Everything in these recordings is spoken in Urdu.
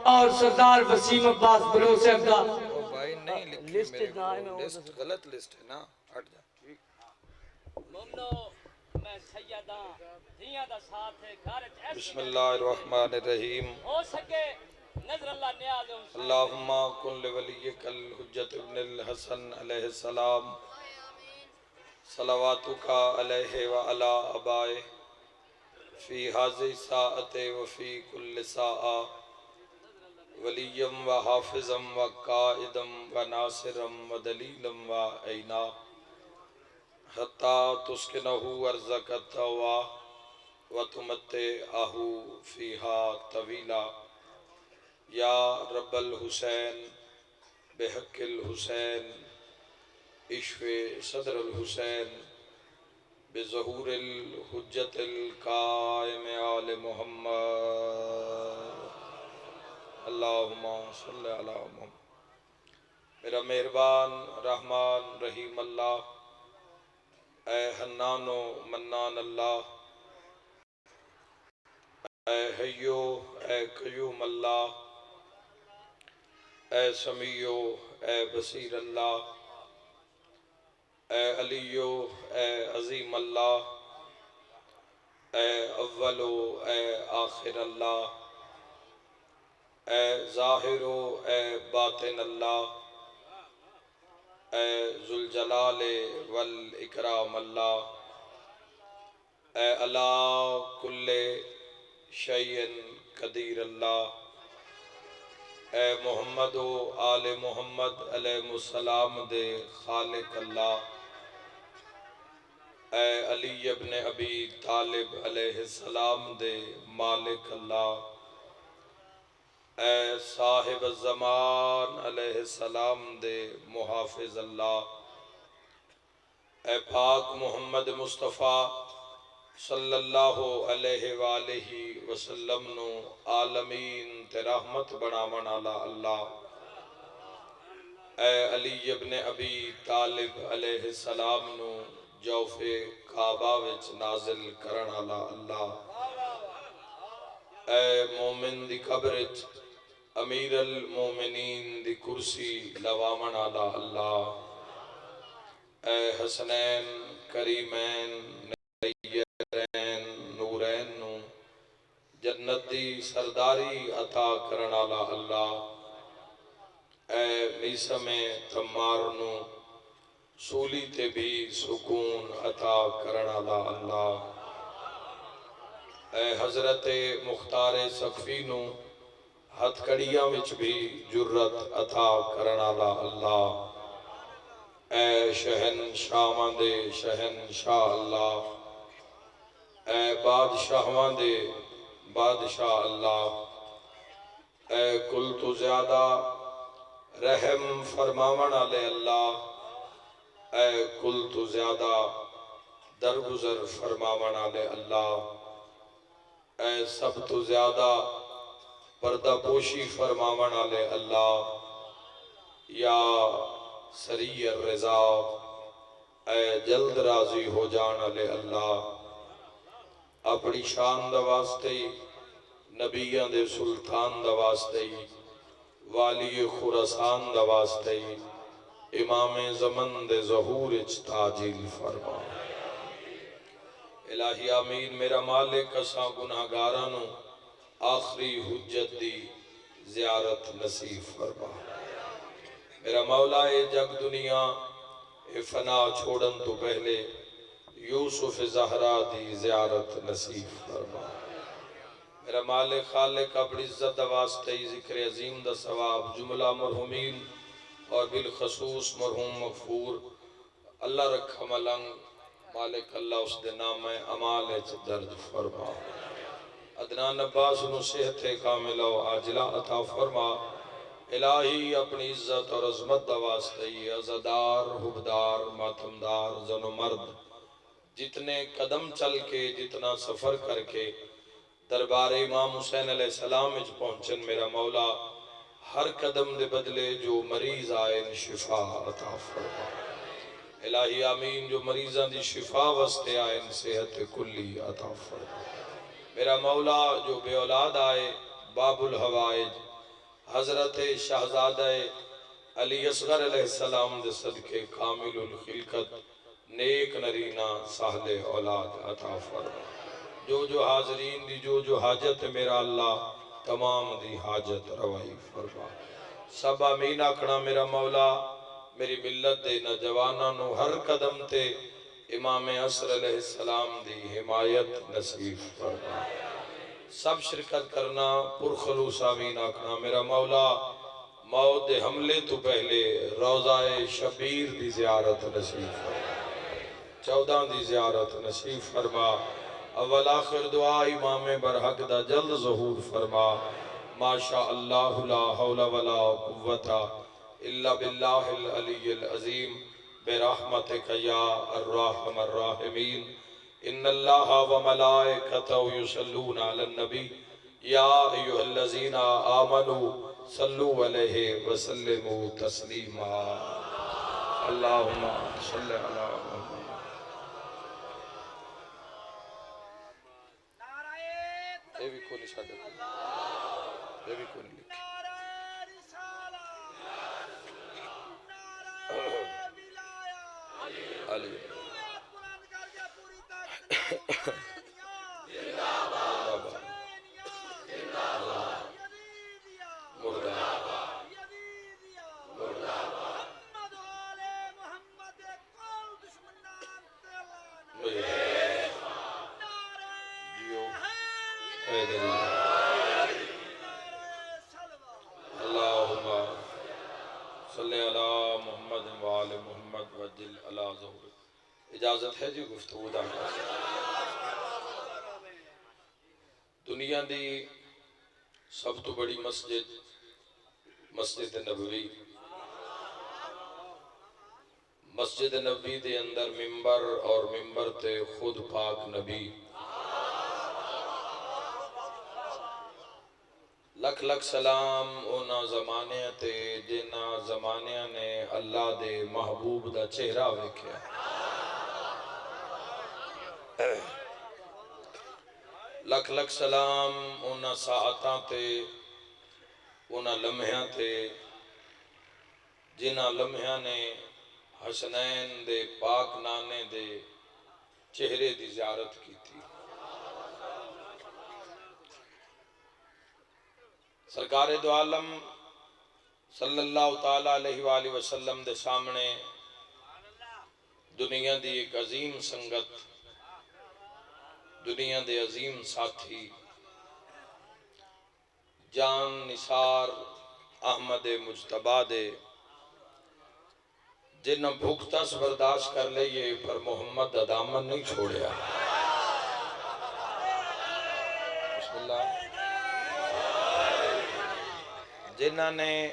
اور سردار وسیم عباس بلوچ صاحب دا بھائی نہیں لکھی میرے کو لسٹ غلط لسٹ ہے نا ہٹ جا مومنو میں سیدہ دھیاں دا ساتھ ہے گھارت ایسی بسم اللہ الرحمن الرحیم ہو سکے نظر اللہ نیاز حسین اللہم کن لولیک الحجت ابن الحسن علیہ السلام صلواتک علیہ وعلا ابائے فی حاضی ساعت وفی کل ساعہ ولیم و حافظم و قائدم و ناصرم و دلیلم و عینا حتی تسکنہو ارزق التوا و تمتعہو فیہا طویلا یا رب الحسین بحق الحسین اشفِ صدر الحسین بظہور الحجت القائم آل محمد اللہم صلی علی محمد میرا مہربان رحمان رحیم اللہ اے حنان و منان اللہ اے حیو اے قیوم اللہ اے سمیع اے بصیر اللہ اے علیو اے عظیم اللہ اے اول اے آخر اللہ اے ظاہر اے باطن اللہ اے ذوالجلال والاکرام اللہ اے علی کل شیء قدیر اللہ اے محمد و آل محمد علیہ السلام دے خالق اللہ اے علی ابن ابی طالب علیہ السلام دے مالک اللہ اے صاحب الزمان علیہ السلام دے محافظ اللہ اے پاک محمد مصطفیٰ صلی اللہ علیہ وآلہ وسلم نو عالمین تے رحمت بناون والا اللہ اے علی ابن ابی طالب علیہ السلام نو جوف کعبہ وچ نازل کرن والا اللہ اے مومن دی قبر وچ امیر المومنین دی کرسی لواون والا اللہ اے حسنین کریمین نیرین نورین نو جنت دی سرداری عطا کرن والا اللہ اے میسم تمار نو سولی تے بھی سکون عطا کرن والا اللہ اے حضرت مختار سقفی نو ہتھ کڑیاں وچ بھی جرت عطا کرن والا اللہ اے شہنشاہاں دے شہنشاہ اللہ اے بادشاہاں دے بادشاہ اللہ اے کل تو زیادہ رحم فرماون والے اللہ اے کل تو زیادہ درگزر فرماون والے اللہ اے سب تو زیادہ پردہ پوشی فرماون والے اللہ یا سری الرضا اے جلد راضی ہو جان والے اللہ اپنی شان دا واسطے نبیان دے سلطان دا واسطے والی خراسان دا واسطے امام زمن دے ظہور اچ تاجیل فرما الہی آمین میرا مالک اساں گناہگارانوں آخری حجت دی زیارت نصیب فرما میرا مولا اے جگ دنیا اے فنا چھوڑن تو پہلے یوسف زہرا دی زیارت نصیب فرما میرا مالک خالق اپنی عزت دا واسطے ذکر عظیم دا ثواب جملہ مرحومین اور بالخصوص مرحوم مغفور اللہ رکھا ملنگ مالک اللہ اس دے نام امال درج فرما عدنان عباس نو صحت کاملہ و عاجلہ عطا فرما الہی اپنی عزت اور عظمت دا واسطے عزدار حبدار ماتمدار زن و مرد جتنے قدم چل کے جتنا سفر کر کے دربار امام حسین علیہ السلام وچ پہنچن میرا مولا ہر قدم دے بدلے جو مریض آئے شفا عطا فرما الہی آمین جو مریضاں دی شفا واسطے آئے صحت کلی عطا فرما میرا مولا جو بے اولاد آئے باب الحوائج حضرت شہزادہ علی اصغر علیہ السلام دے صدقے کامل الخلقت نیک نرینا ساہل اولاد عطا فرما جو حاضرین دی جو حاجت میرا اللہ تمام دی حاجت روائی فرما سب آمین آکھنا میرا مولا میری ملت دے نوجواناں نو ہر قدم تے امام عصر علیہ السلام دی حمایت نصیب فرما سب شرکت کرنا پرخلوص آمین آکھنا میرا مولا موت دے حملے تو پہلے روضہ شبیر دی زیارت نصیب فرما 14 دی زیارت نصیب فرما اول آخر دعا امام برحق دا جلد ظہور فرما ما شاء اللہ لا حول ولا قوة الا باللہ العلی العظیم برحمتک یا الرحم الراحمین ان اللہ و ملائکتہ یصلون علی النبی یا ایہا الذین آمنوا صلو علیہ وسلموا تسلیما اللہم صلی علی محمد یہ بھی کھولی شاہ دے یہ بھی کھولی لکھی علی اللہم صلی علی محمد وآل محمد وجل علی ظہور اجازت ہے جی گفتگو دا دنیا دی سب تو بڑی مسجد نبوی مسجد نبی دے اندر ممبر اور ممبر تے خود پاک نبی لکھ لکھ سلام اونا زمانے تے جنا زمانے نے اللہ دے محبوب دا چہرہ ویکھیا لکھ لکھ سلام اونا ساعتاں تے اونا لمحیاں تے جنا لمحیاں نے حسنین دے پاک نانے دے چہرے دی زیارت کی تھی سرکار دو عالم صلی اللہ تعالیٰ علیہ وآلہ وسلم دے سامنے دنیا دی ایک عظیم سنگت دنیا دے عظیم ساتھی جان نثار احمد مجتبیٰ دے جنہ بھوکتس برداشت کر لئیے پر محمد دا دامن نہیں چھوڑیا بسم اللہ جنہ نے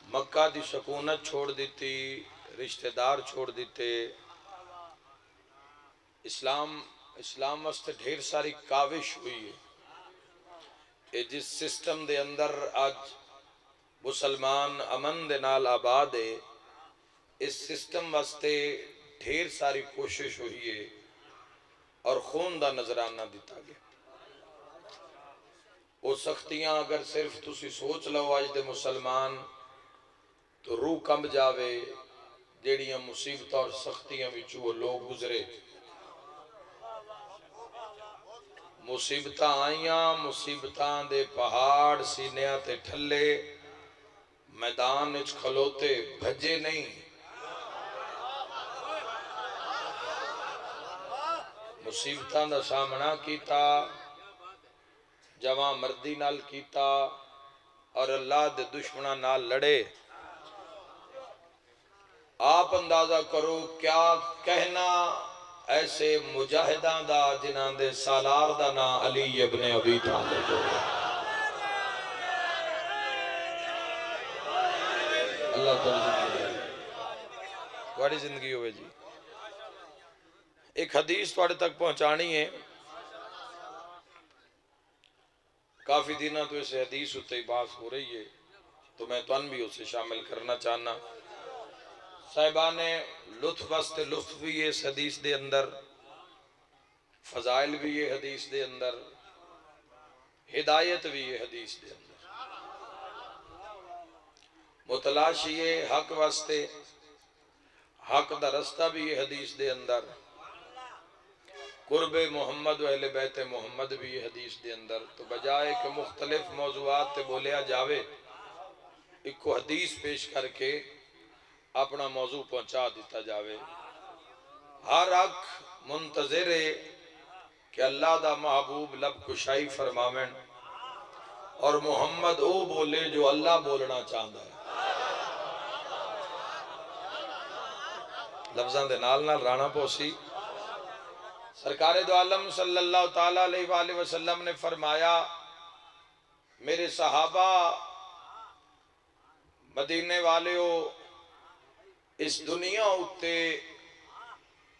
مکہ دی سکونت چھوڑ دیتی رشتہ دار چھوڑ دیتے اسلام واسطے ڈھیر ساری کاوش ہوئی ہے کہ جس سسٹم دے اندر آج مسلمان امن دے نال آباد ہے اس سسٹم واسطے ڈھیر ساری کوشش ہوئی ہے اور خون دا نظرانہ دیتا گیا وہ سختیاں اگر صرف تسی سوچ لو آج دے مسلمان تو روح کمب جاوے جیڑیاں مصیبتاں اور سختیاں وچوں وہ لوگ گزرے مصیبتاں آئیاں مصیبتاں دے پہاڑ سینیاں تے ٹھلے میدان وچ کھلوتے بھجے نہیں مصیبتاں دا سامنا کیتا جوان مردی نال کیتا اور اللہ دے دشمنہ نال لڑے آپ اندازہ کرو کیا کہنا ایسے مجاہدان دا جنان دے سالار دا نا علی ابن ابی طالب اللہ تعالی واڑی زندگی ہوئے جی ایک حدیث توڑے تک پہنچانی ہے کافی دنوں تو اسے حدیث ہوتے ہی بات ہو رہی ہے تو میں تو ان بھی اسے شامل کرنا چاہنا صاحبان لطف واسطے لطف بھی ہے اس حدیث دے اندر فضائل بھی ہے حدیث دے اندر ہدایت بھی ہے حدیث دے اندر متلاشی حق واسطے، حق دا رستہ بھی یہ حدیث دے اندر، قرب محمد و اہل بیت محمد بھی یہ حدیث دے اندر، تو بجائے کہ مختلف موضوعات تے بولیا جاوے، ایک کو حدیث پیش کر کے اپنا موضوع پہنچا دیتا جاوے۔ ہر اک منتظر ہے کہ اللہ دا محبوب لب کشائی فرماویں اور محمد او بولے جو اللہ بولنا چاہتا ہے۔ لفظاں دے نال نال رانا پوسی سرکار دو عالم صلی اللہ تعالیٰ علیہ وآلہ وسلم نے فرمایا، میرے صحابہ مدینے والیو، اس دنیا اتے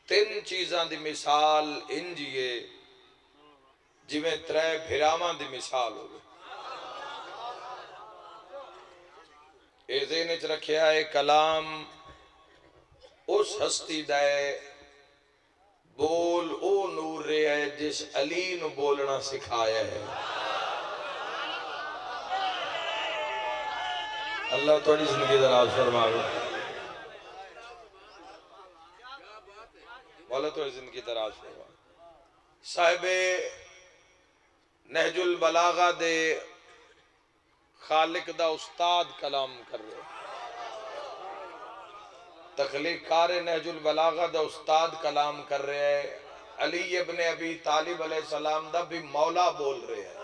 تین چیزاں دی مثال انجیے جویں ترے بھراواں دی مثال ہوگی۔ اے ذہن وچ رکھیا ہے، کلام اس ہستی دے بول او نور رہا ہے جس علی نو بولنا سکھایا ہے۔ اللہ توڑی زندگی دراز فرماوے، مولا توڑی زندگی دراز فرماوے۔ صاحب نہج البلاغہ دے خالق دا استاد کلام کر رہے، تخلیق کار نہج البلاغہ دا استاد کلام کر رہے ہیں، علی ابن ابی طالب علیہ السلام دا بھی مولا بول رہے ہیں۔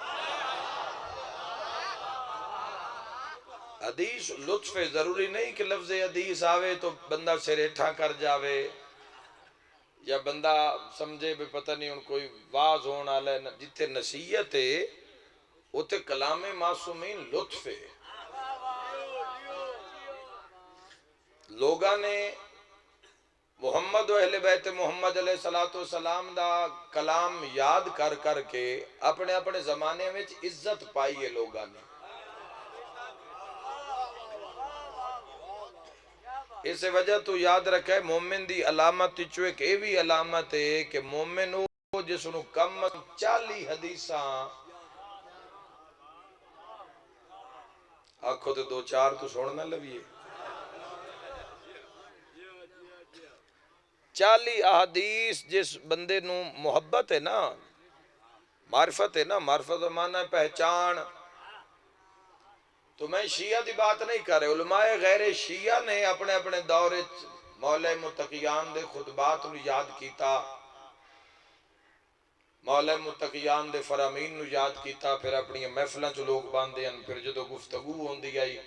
حدیث لطف ہے، ضروری نہیں کہ لفظ حدیث آوے تو بندہ سریٹھا کر جاوے یا بندہ سمجھے بھی پتہ نہیں ان کوئی واز ہونا لے، جتے نصیحت ہے اتے کلام معصومین لطف ہے۔ لوگاں نے محمد و اہل بیت محمد علیہ السلام دا کلام یاد کر کر کے اپنے اپنے زمانے میں عزت پائی ہے لوگاں نے۔ اس وجہ تو یاد رکھے مومن دی علامت چوے کہ ایوی علامت ہے کہ مومن ہو جس نو کم 40 حدیثاں آنکھوں تے 2-4 تو سوڑنا لگیے، 40 احادیث جس بندے نو محبت ہے نا، معرفت ہے نا، معرفت معنی ہے پہچان۔ تو میں شیعہ دی بات نہیں کر رہے، علماء غیر شیعہ نے اپنے اپنے دورے مولا متقیان دے خطبات نو یاد کیتا، مولا متقیان دے فرامین نو یاد کیتا، پھر اپنی محفلیں جو لوگ باندھے ہیں، پھر جدو گفتگو ہوندی آئی،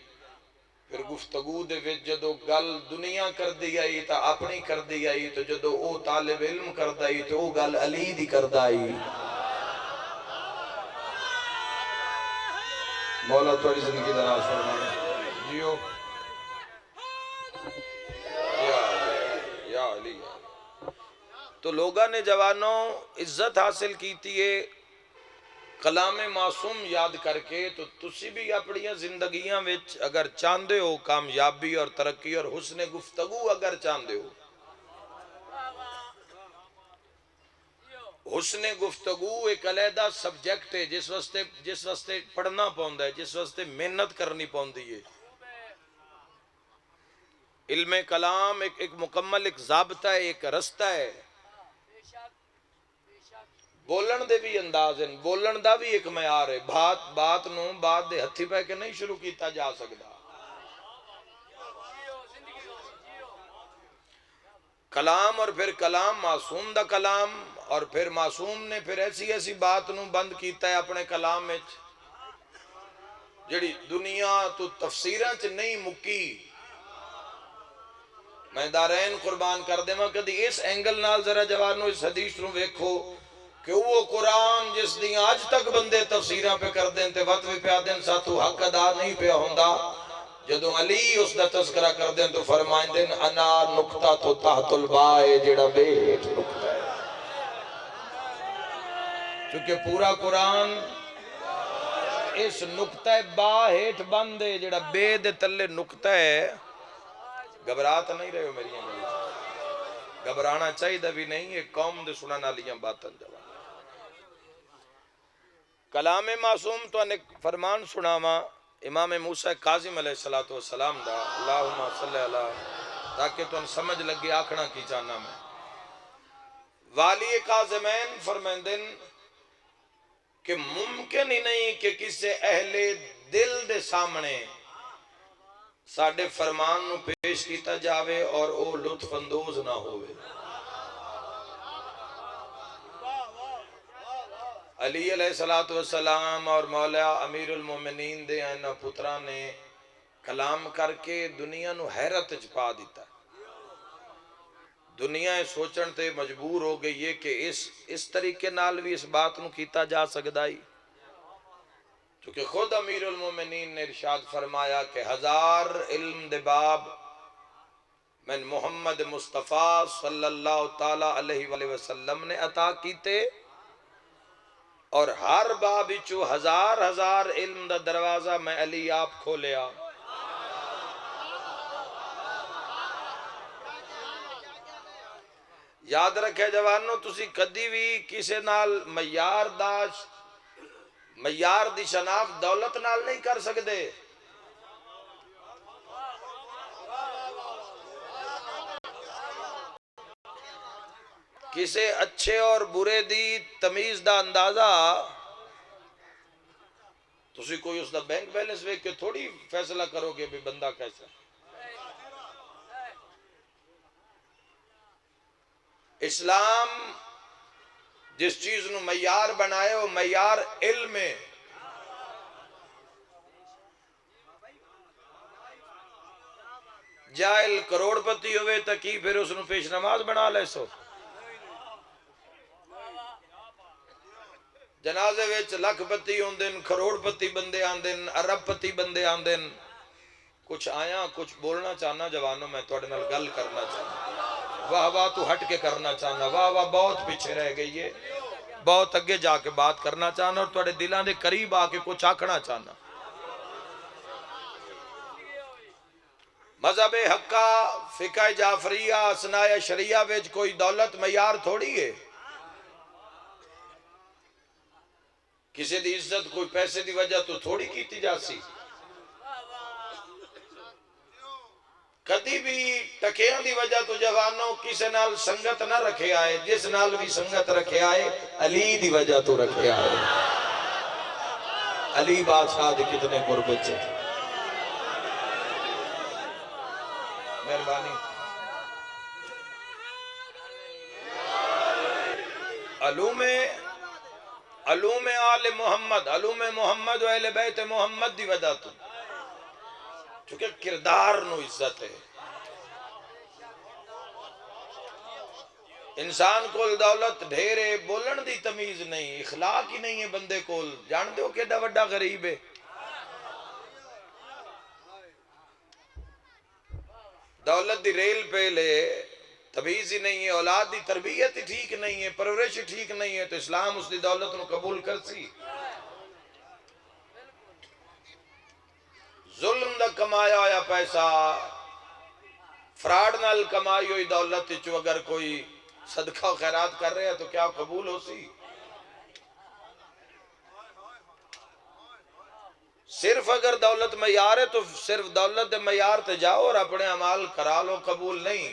پھر گفتگو دے وچ جدو گل دنیا کر دی آئی تا اپنی کر دی آئی، تو جدو او طالب علم کر دی تو او گل علی دی کر دی۔ مولا توڑی زندگی دراز فرمائے جیو یا علی۔ تو لوگاں نے جوانوں عزت حاصل کیتی ہے کلام معصوم یاد کر کے، تو تسی بھی اپنی زندگیاں وچ اگر چاندے ہو کامیابی اور ترقی اور حسن گفتگو اگر چاندے ہو، حسن گفتگو ایک علیحدہ سبجیکٹ ہے جس واسطے پڑھنا پوندا ہے، جس واسطے محنت کرنی پوندی ہے۔ علم کلام ایک مکمل ایک ضابطہ ہے، ایک رستہ ہے۔ بولن دے بھی انداز ہیں، بولن دا بھی ایک معیار ہے، بات نو بات دے ہتھی پہ کے نہیں شروع کیتا جا سکتا۔ کلام اور پھر کلام معصوم دا کلام، اور پھر معصوم نے پھر ایسی بات نو بند کیتا ہے اپنے کلام میں جڑی دنیا تو تفسیراں چ نہیں مکی۔ میں دارین قربان کر دے ماں کدی اس اینگل نال ذرا جوانو اس حدیث نو ویکھو کہ وہ قرآن جس دیاں آج تک بندے تفسیراں پہ کر دیں تے وقت بھی پہ آدیں ساتھو حق ادا نہیں پہ ہوندا، جدو علی اس دا تذکرہ کر دیں تو فرمائیں دیں انا نکتہ تو تحت البائے جڑا بیٹ نکتہ ہے۔ چونکہ پورا قرآن اس نکتہ با ہیٹ بندے جڑا بے دے تلے نکتہ ہے۔ گھبرات نہیں رہے ہو میری انگلی، گھبرانا چاہیے دا بھی نہیں، ایک قوم دے سنانا لیاں باتن جوان۔ کلام معصوم تو انہیں فرمان سناما امام موسیٰ کاظم علیہ السلام دا اللہم صلی اللہ تاکہ تو سمجھ لگی آکھنا کی چاہنا میں والی کاظمین فرمیندن کہ ممکن ہی نہیں کہ کسی اہل دل دے سامنے ساڑھے فرمان نو پیش کیتا جاوے اور او لطف اندوز نہ ہوئے علی علیہ السلام اور مولا امیر المومنین دے اینا پترہ نے کلام کر کے دنیا نو حیرت چپا دیتا دنیا سوچن تے مجبور ہو گئی ہے کہ اس طریقے نال بھی اس بات نو کیتا جا سکدا ہی چونکہ خود امیر المومنین نے ارشاد فرمایا کہ 1000 علم دے باب من محمد مصطفیٰ صلی اللہ تعالیٰ علیہ وآلہ وسلم نے عطا کیتے اور ہر باب چو 1000 علم دا دروازہ میں علی آپ کھولیا یاد رکھے جوانوں تسی کدی بھی کسے نال معیار دی شناخت دولت نال نہیں کر سکتے کسے اچھے اور برے دی تمیز دا اندازہ تسی کوئی اس دا بینک بیلنس وے کے تھوڑی فیصلہ کرو گے بھی بندہ کیسا اسلام جس چیز نو معیار بنائے وہ معیار علم ہے جاہل کروڑ پتی ہوئے تکی پھر اس نو پیش نماز بنا لے سو جنازے ویچ لکھ پتی ہوندن کروڑ پتی بندے آندن عرب پتی بندے آندن کچھ آیا کچھ بولنا چاہنا جوانوں میں توڑے نال گل کرنا چاہنا واہ واہ تو ہٹ کے کرنا چاہنا واہ واہ بہت پیچھے رہ گئی ہے بہت اگے جا کے بات کرنا چاہنا اور توڑے دلان دے قریب آ کے کچھ آکھنا چاہنا مذہب حقہ فقہ جعفریہ اسناء شریعہ ویچ کوئی دولت معیار تھوڑی ہے کسی دی عزت کوئی پیسے دی وجہ تو تھوڑی کیتی جا سی کدی بھی ٹکیاں دی وجہ تو جوانوں کسے نال سنگت نہ رکھے آئے جس نال بھی سنگت رکھے آئے علی دی وجہ تو رکھے آئے علی بادشاہ دے کتنے قربت سے مہربانی علوم آل محمد علوم محمد و اہل بیت محمد دی وجہ تو چونکہ کردار نو عزت ہے انسان کول دولت ڈھیرے بولن دی تمیز نہیں اخلاق ہی نہیں ہے بندے کول جان دے ہو کہ ایڈا وڈا غریب ہے دولت دی ریل پہ لے تمیز ہی نہیں ہے اولاد دی تربیت ہی ٹھیک نہیں ہے پرورش ٹھیک نہیں ہے تو اسلام اس دی دولت نو قبول کر سی ظلم دا کمایا ہویا پیسہ فراڈ نال کمائی ہوئی دولت چو اگر کوئی صدقہ و خیرات کر رہے ہیں تو کیا قبول ہو سی صرف اگر دولت معیار ہے تو صرف دولت معیار تے جاؤ اور اپنے عمال کرا لو قبول نہیں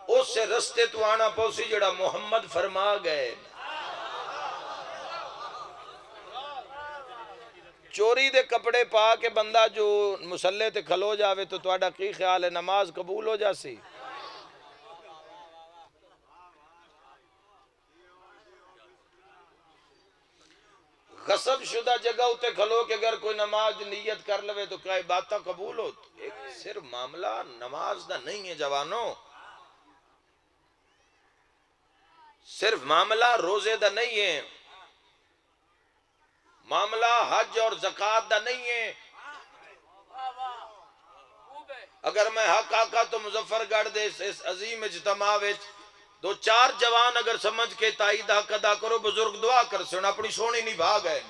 اس سے رستے تو آنا پوسی جڑا محمد فرما گئے چوری دے کپڑے پا کے بندہ جو مسلح تے کھلو جاوے تو توڑا کی خیال ہے نماز قبول ہو جاسی غصب شدہ جگہ ہوتے کھلو کہ اگر کوئی نماز نیت کر لوے تو کیا باتاں قبول ہو ایک صرف معاملہ نماز دا نہیں ہے جوانوں صرف معاملہ روزے دا نہیں ہے معاملہ حج اور زکاة دا نہیں ہے اگر میں حق آقا تو مظفر گڑھ دے اس عظیم اجتماع وچ دو چار جوان اگر سمجھ کے تائید حق ادا کرو بزرگ دعا کر سن اپنی سونی نہیں بھاگ گئے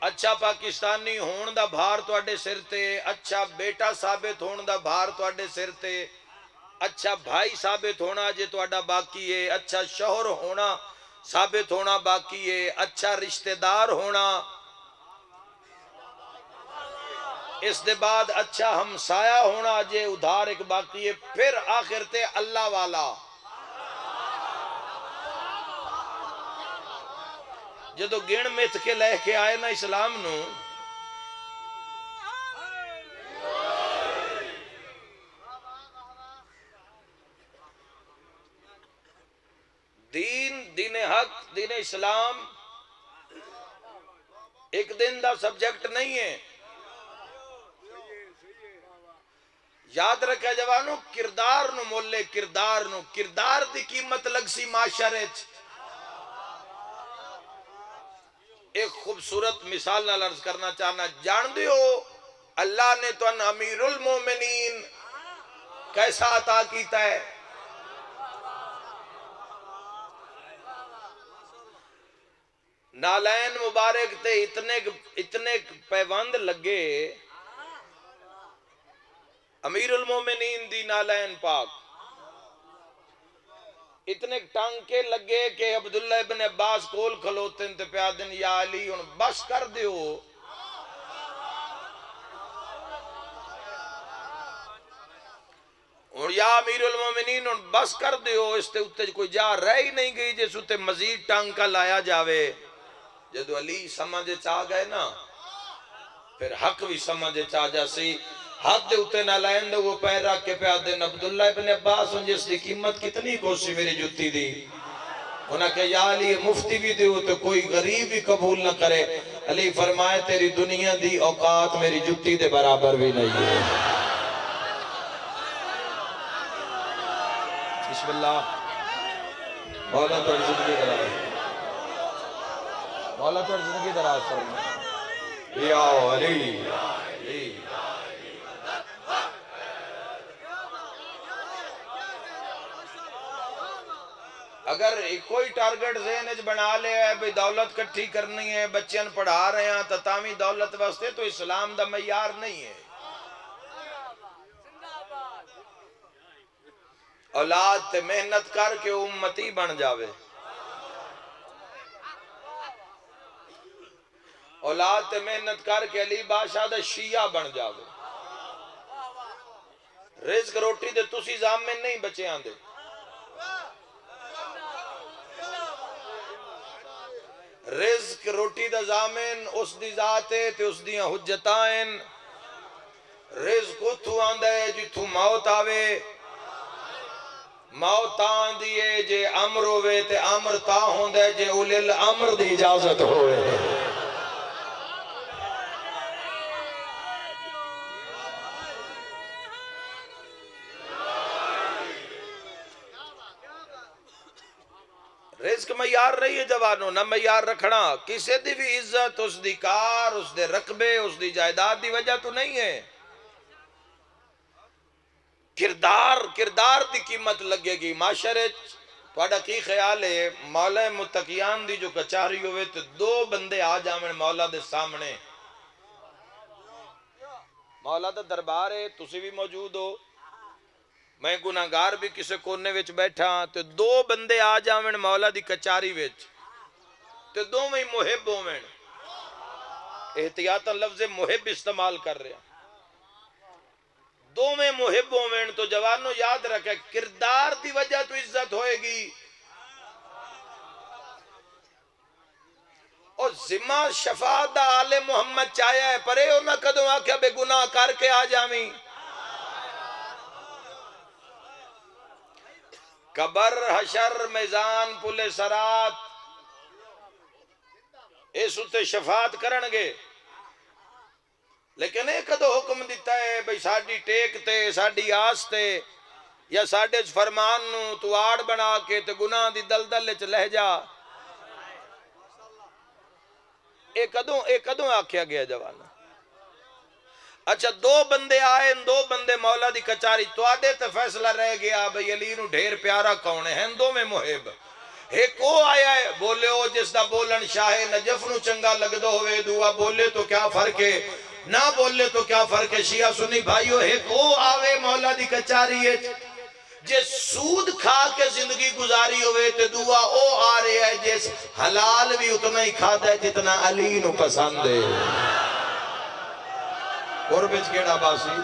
اچھا پاکستانی ہون دا بھار تو اڈے سر تے اچھا بیٹا ثابت ہون دا بھار تو اڈے سر تے اچھا بھائی ثابت ہونا جے تو اڈا باقی ہے اچھا شوہر ہونا ثابت ہونا باقی ہے اچھا رشتہ دار ہونا اس دے بعد اچھا ہمسایا ہونا جے ادھار ایک باقی ہے، پھر آخر تے اللہ والا جدو گن مت کے لے کے آئے نا اسلام نو، دین حق، دین اسلام ایک دن دا سبجیکٹ نہیں ہے. یاد رکھے جوانو، کردار نو مولے، کردار دی قیمت لگ سی معاشرے چ. ایک خوبصورت مثال نال عرض کرنا چاہنا، جان دیو اللہ نے تو ان امیر المومنین کیسا عطا کیتا ہے. نالین مبارک تے اتنے پیوند لگے، امیر المومنین دی نالین پاک اتنے ٹانکے لگے کہ عبداللہ ابن عباس کول کھلوتے تے پیادن یا علی ان بس کر دیو. اور یا امیر المومنین ان بس کر دیو، اس تے اتے کوئی جا رہ ہی نہیں گئی جس اتے مزید ٹانکا لایا جاوے. جدو علی سمجھے چاہ گئے نا، پھر حق بھی سمجھے چاہ جا سی. حق دے اتے نہ لائن دے وہ پیر رکھ کے پیاد دے. عبداللہ ابن عباس ان جس دی قیمت کتنی کو سی میری جتی دی. انہاں کہ یا علی مفتی بھی دیو تو کوئی غریب بھی قبول نہ کرے. علی فرمائے تیری دنیا دی اوقات میری جتی دے برابر بھی نہیں ہے. بسم اللہ. مولا تو زندگی دراز، مولا تو زندگی دراز فرمائے. یا علی اگر کوئی ٹارگٹ ذہن وچ بنا لے ہے بھئی دولت کٹھی کرنی ہے، بچیاں پڑھا رہے ہیں تو تامی دولت واسطے، تو اسلام دا معیار نہیں ہے. اولاد تے محنت کر کے امتی بن جاوے، اولاد تے محنت کر کے علی بادشاہ دا شیعہ بن جاوے. رزق روٹی دے تسی ضامن نہیں بچے آن دے. رزق روٹی دا ضامن اس دی ذات ہے تے اس دیاں حجتائن. رزق اتھو آن دے جتھو موت آوے، موت آن دیئے جے امر ہوئے تے امر تا ہون دے جے اولی الامر دی اجازت ہوئے. رزق معیار رہی ہے جوانوں، نہ معیار رکھنا. کسی دی بھی عزت اس دی کار، اس دے رقبے، اس دی جائیداد دی وجہ تو نہیں ہے. کردار دی قیمت لگے گی. معاشرے توڑا کی خیال ہے مولا متقیان دی جو کچاری ہوئے تو دو بندے آ جامن مولا دے سامنے، مولا دا دربار ہے، تسی بھی موجود ہو، میں گناہگار بھی کسے کونے وچ بیٹھا، تو دو بندے آ جاویں مولا دی کچاری وچ، تو دو میں محب ہوویں. احتیاطاً لفظ محب استعمال کر رہے ہیں. دو میں محب ہوویں تو جوانوں یاد رکھے کردار دی وجہ تو عزت ہوئے گی. اور ذمہ شفاعت دا آل محمد چاہیا ہے، پرے انہاں کدوں آکھیا بے گناہ کر کے آ جاویں. قبر حشر میزان پل سرات اس اتے شفاعت کرنگے، لیکن ایک دو حکم دیتا ہے بھئی ساڑی ٹیک تے، ساڑی آس تے، یا ساڑے فرمان نو تو آڑ بنا کے تے گناہ دی دلدل چ لہ جا. ایک کدوں آکھیا گیا جوانا. اچھا دو بندے آئے، دو بندے مولا دی کچاری، تو آدھے تے فیصلہ رہ گیا بھئی علی نو ڈھیر پیارا کون ہے، دو میں محب. ایک او آیا ہے بولے او جس دا بولن شاہ نجف نو چنگا لگ دو ہوئے، دعا بولے تو کیا فرق ہے، نہ بولے تو کیا فرق ہے. شیعہ سنی بھائیو، ایک او آوے مولا دی کچاری ہے جے سود کھا کے زندگی گزاری ہوئے تے دعا او آ رہے ہے جس حلال بھی اتنا ہی کھاتا ہے جتنا علی نو پسند ہے. قربچ کیڑا باسی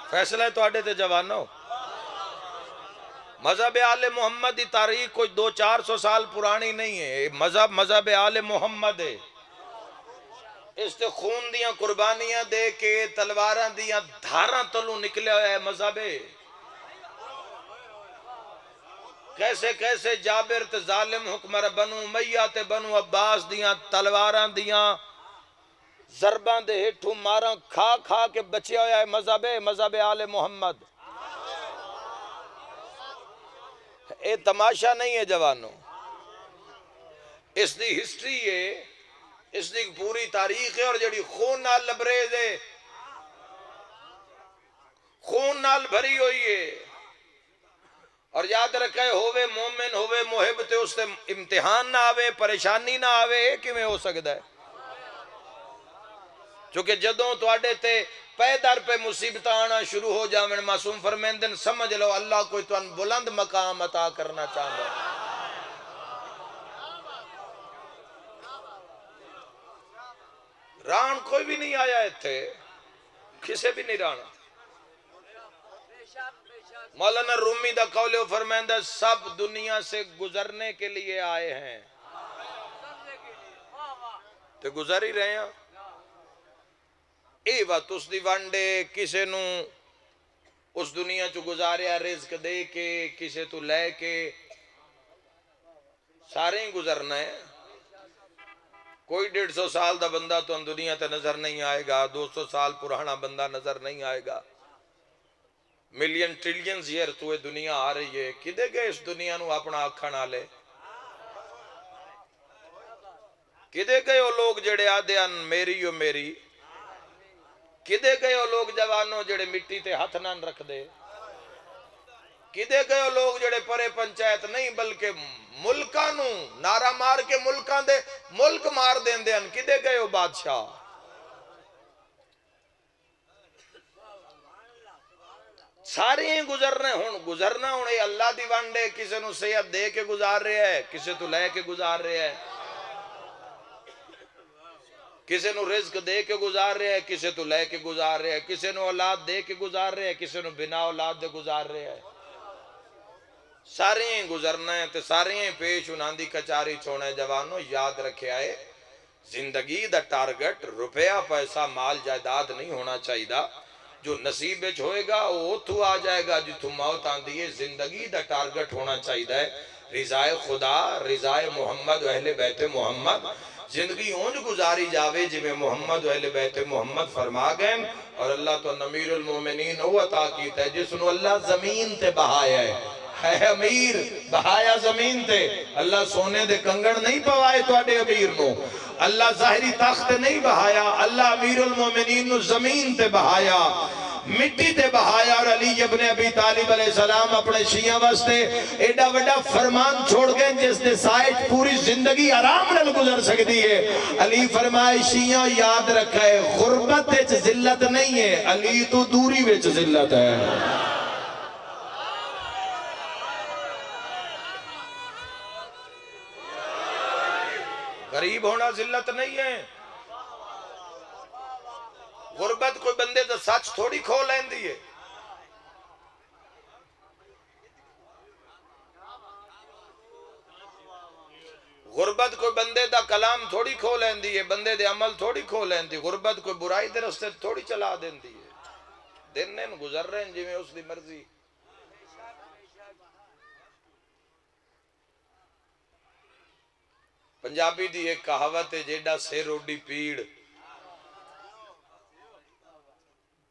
فیصلہ ہے تو آڈے تے جوانو مذہب آل محمد دی تاریخ کوئی 200-400 سال پرانی نہیں ہے. مذہب آل محمد ہے. اس تے خون دیاں قربانیاں دے کے تلواراں دیاں دھاراں تلوں نکلے ہوئے ہے مذہب ہے. کیسے کیسے جابر تے ظالم حکمر بنو امیہ تے بنو عباس دیاں تلواراں دیاں ضرباں دے ہٹھوں ماراں کھا کھا کے بچے ہویا ہے مذہب آل محمد. اے تماشا نہیں ہے جوانوں, اس دی ہسٹری ہے, اس دی پوری تاریخ ہے. اور جڑی خون نال لبریز ہے, خون نال بھری ہوئی ہے. اور یاد رکھے ہووے مومن ہووے محب تے اس تے امتحان نہ آوے, پریشانی نہ آوے, کیویں ہو سکتا ہے؟ چونکہ جدوں تواڈے تے پے در پہ مصیبت آنا شروع ہو جاویں, معصوم فرمیندن سمجھ لو اللہ کوئی تن بلند مقام عطا کرنا چاہتا ہے. ران کوئی بھی نہیں آیا ایتھے, کسے بھی نہیں رانا. مولانا رومی دا قول فرمائندہ سب دنیا سے گزرنے کے لیے آئے ہیں, تو گزر ہی رہے ہیں. اے وقت اس دی وانڈے کسے نو اس دنیا چو گزاریا رزق دے کے, کسے تو لے کے, سارے ہی گزرنا ہے. کوئی 150 سال دا بندہ تو دنیا تے نظر نہیں آئے گا, 200 سال پرانا بندہ نظر نہیں آئے گا. ملین ٹریلین ایئر تو یہ دنیا آ رہی ہے. کدے گئے اس دنیا نو اپنا آکھا نہ لے؟ کدے گئے وہ لوگ جڑے آدھے ان میری و میری؟ کدے گئے وہ لوگ جوانوں جڑے مٹی تے ہاتھ نہ رکھ دے؟ کدے گئے وہ لوگ جڑے پرے پنچایت نہیں بلکہ ملکانوں نعرہ مار کے ملکان دے ملک مار دیں دے ان؟ کدے گئے وہ بادشاہ؟ سارے ہیں گزرنے ہون, گزرنا ہون. اے اللہ دی وانڈے کسے نو صحت دے کے گزار رہے ہے, کسے تو لے کے گزار رہے ہے, کسے نو رزق دے کے گزار رہے ہے, کسے تو لے کے گزار رہے ہے, کسے نو اولاد دے کے گزار رہے ہے, کسے نو بنا اولاد دے گزار رہے ہے. سارے ہیں گزرنا ہے, تے سارے ہیں پیش انہاں دی کچاری چھوڑے. جوانوں یاد رکھے آئے, زندگی دا ٹارگٹ روپیہ پیسہ مال جائیداد نہیں ہونا چاہیے. جو نصیب وچ ہوئے گا وہ تو آ جائے گا, جتوں موت آندی ہے. زندگی دا ٹارگٹ ہونا چاہیے رضائے خدا, رضائے محمد و اہل بیت محمد. زندگی اونج گزاری جاوے جی میں محمد و اہل بیت محمد فرما گئے. اور اللہ تو امیر المومنین وہ عطا کیتا ہے جس نو اللہ زمین تے بہایا ہے امیر بہایا زمین تے. اللہ سونے دے کنگڑ نہیں پوائے تو اڈے امیر نو, اللہ ظاہری تخت نہیں بہایا, اللہ امیر المومنین نو زمین تے بہایا, مٹی تے بہایا. اور علی ابن ابی طالب علیہ السلام اپنے شیعہ واسطے ایڈا وڈا فرمان چھوڑ گئے جس دے سائٹ پوری زندگی آرام نال گزر سکتی ہے. علی فرمائے شیعہ یاد رکھے غربت وچ ذلت نہیں ہے, علی تو دوری وچ ذلت ہے. غریب ہونا ذلت نہیں ہے. غربت کوئی بندے دا سچ تھوڑی کھو لیندی ہے. غربت کوئی بندے دا کلام تھوڑی کھو لیندی ہے, بندے دے عمل تھوڑی کھو لیندی. غربت کوئی برائی دے رستے تھوڑی چلا دیندی ہے. دن نے گزر رہے ہیں جی میں اس دی مرضی. پنجابی دی ایک کہاوت ہے, جیڑا سے روڈی پیڑ,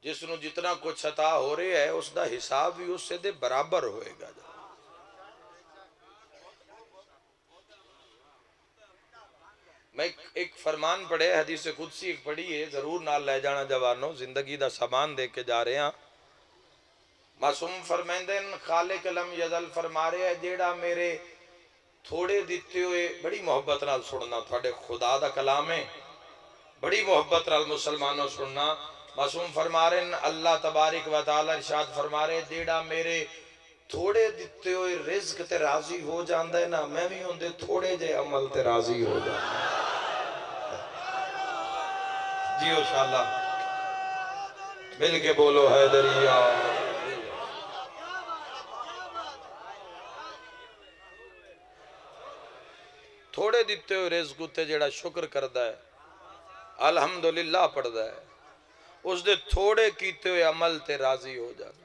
جس نو جتنا کچھ عطا ہو رہے ہے اس دا حساب بھی اس سے دے برابر ہوئے گا. میں ایک فرمان پڑھے, حدیث قدسی ایک پڑھی ہے, ضرور نال لے جانا جوانوں, زندگی دا سامان دے کے جا رہے ہیں. معصوم فرمیندن خالق لم یزل فرما رہے ہیں, جیڑا میرے تھوڑے دیتے ہوئے بڑی محبت نال سننا, تھوڑے خدا دا کلام ہے, بڑی محبت نال مسلمانوں سننا. معصوم فرما رہے ہیں اللہ تبارک و تعالی ارشاد فرما رہے جیڑا میرے تھوڑے دتے ہوئے رزق تے راضی ہو جاندا ہے نا میں بھی ہوندے تھوڑے جے عمل تے راضی ہو جاندا جی انشاءاللہ مل کے بولو حیدریہ تھوڑے دیتے ہوئے رزق تے جڑا شکر کردا ہے الحمدللہ پڑھدا ہے اس دے تھوڑے کیتے ہوئے عمل تے راضی ہو جانا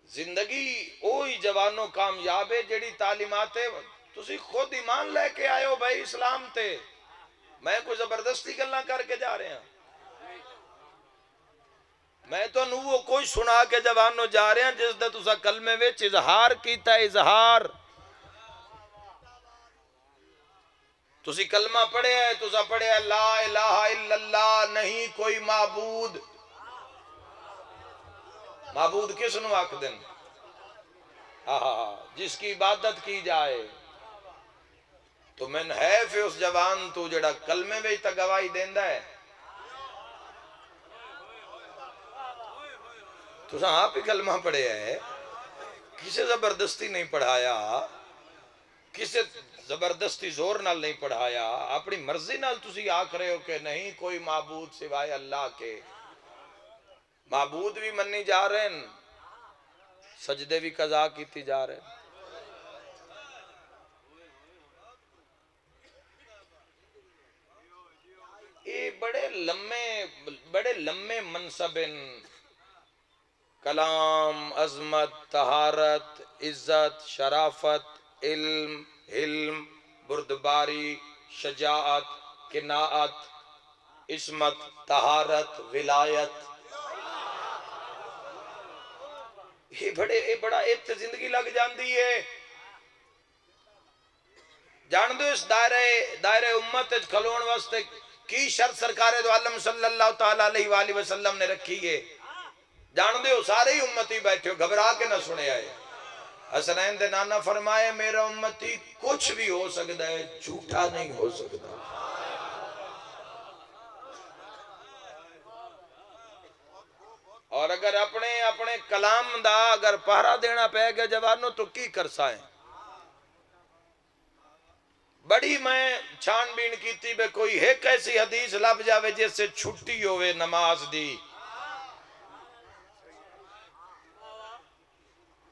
زندگی اوہی جوانوں کامیاب ہے جڑی تعلیمات ہے تسی خود ایمان لے کے آئے ہو بھائی اسلام تے میں کوئی زبردستی گلاں کر کے جا رہے ہیں میں تو وہ کوئی سنا کے جوانوں جا رہے ہیں جس دا تسا کلمے وچ اظہار کیتا ہے اظہار تسی کلمہ پڑھے ہے تسا پڑھے ہے لا الہ الا اللہ نہیں کوئی معبود معبود کس نو آکھ دن جس کی عبادت کی جائے تو من ہے فی اس جوان تو جڑا کلمے وچ تا گواہی دیندا ہے تو آپ ہی کلمہ پڑھے ہے کسے زبردستی نہیں پڑھایا کسے زبردستی زور نال نہیں پڑھایا اپنی مرضی نال تسی آکھ رہے ہو کہ نہیں کوئی معبود سوائے اللہ کے معبود بھی منی جا رہے ہیں سجدے بھی قضا کیتی جا رہے ہیں یہ بڑے لمے منصب کلام عظمت طہارت عزت شرافت علم حلم بردباری شجاعت قناعت عصمت طہارت ولایت یہ بڑا ایک زندگی لگ جاندی ہے جان دو اس دائرے امت کھلون واسطے کی شرط سرکار دو عالم صلی اللہ تعالیٰ علیہ وآلہ وسلم نے رکھی ہے جان دے ہو سارے ہی امتی بیٹھے ہو گھبرا کے نہ سنے آئے حسنین دے نانا فرمائے میرا امتی کچھ بھی ہو سکتا ہے جھوٹا نہیں ہو سکتا اور اگر اپنے کلام دا اگر پہرا دینا پہ گیا جوانوں تو کی کر سائیں بڑی میں چھان بین کیتی بے کوئی ایک ایسی حدیث لب جاوے جس سے چھٹی ہوئے نماز دی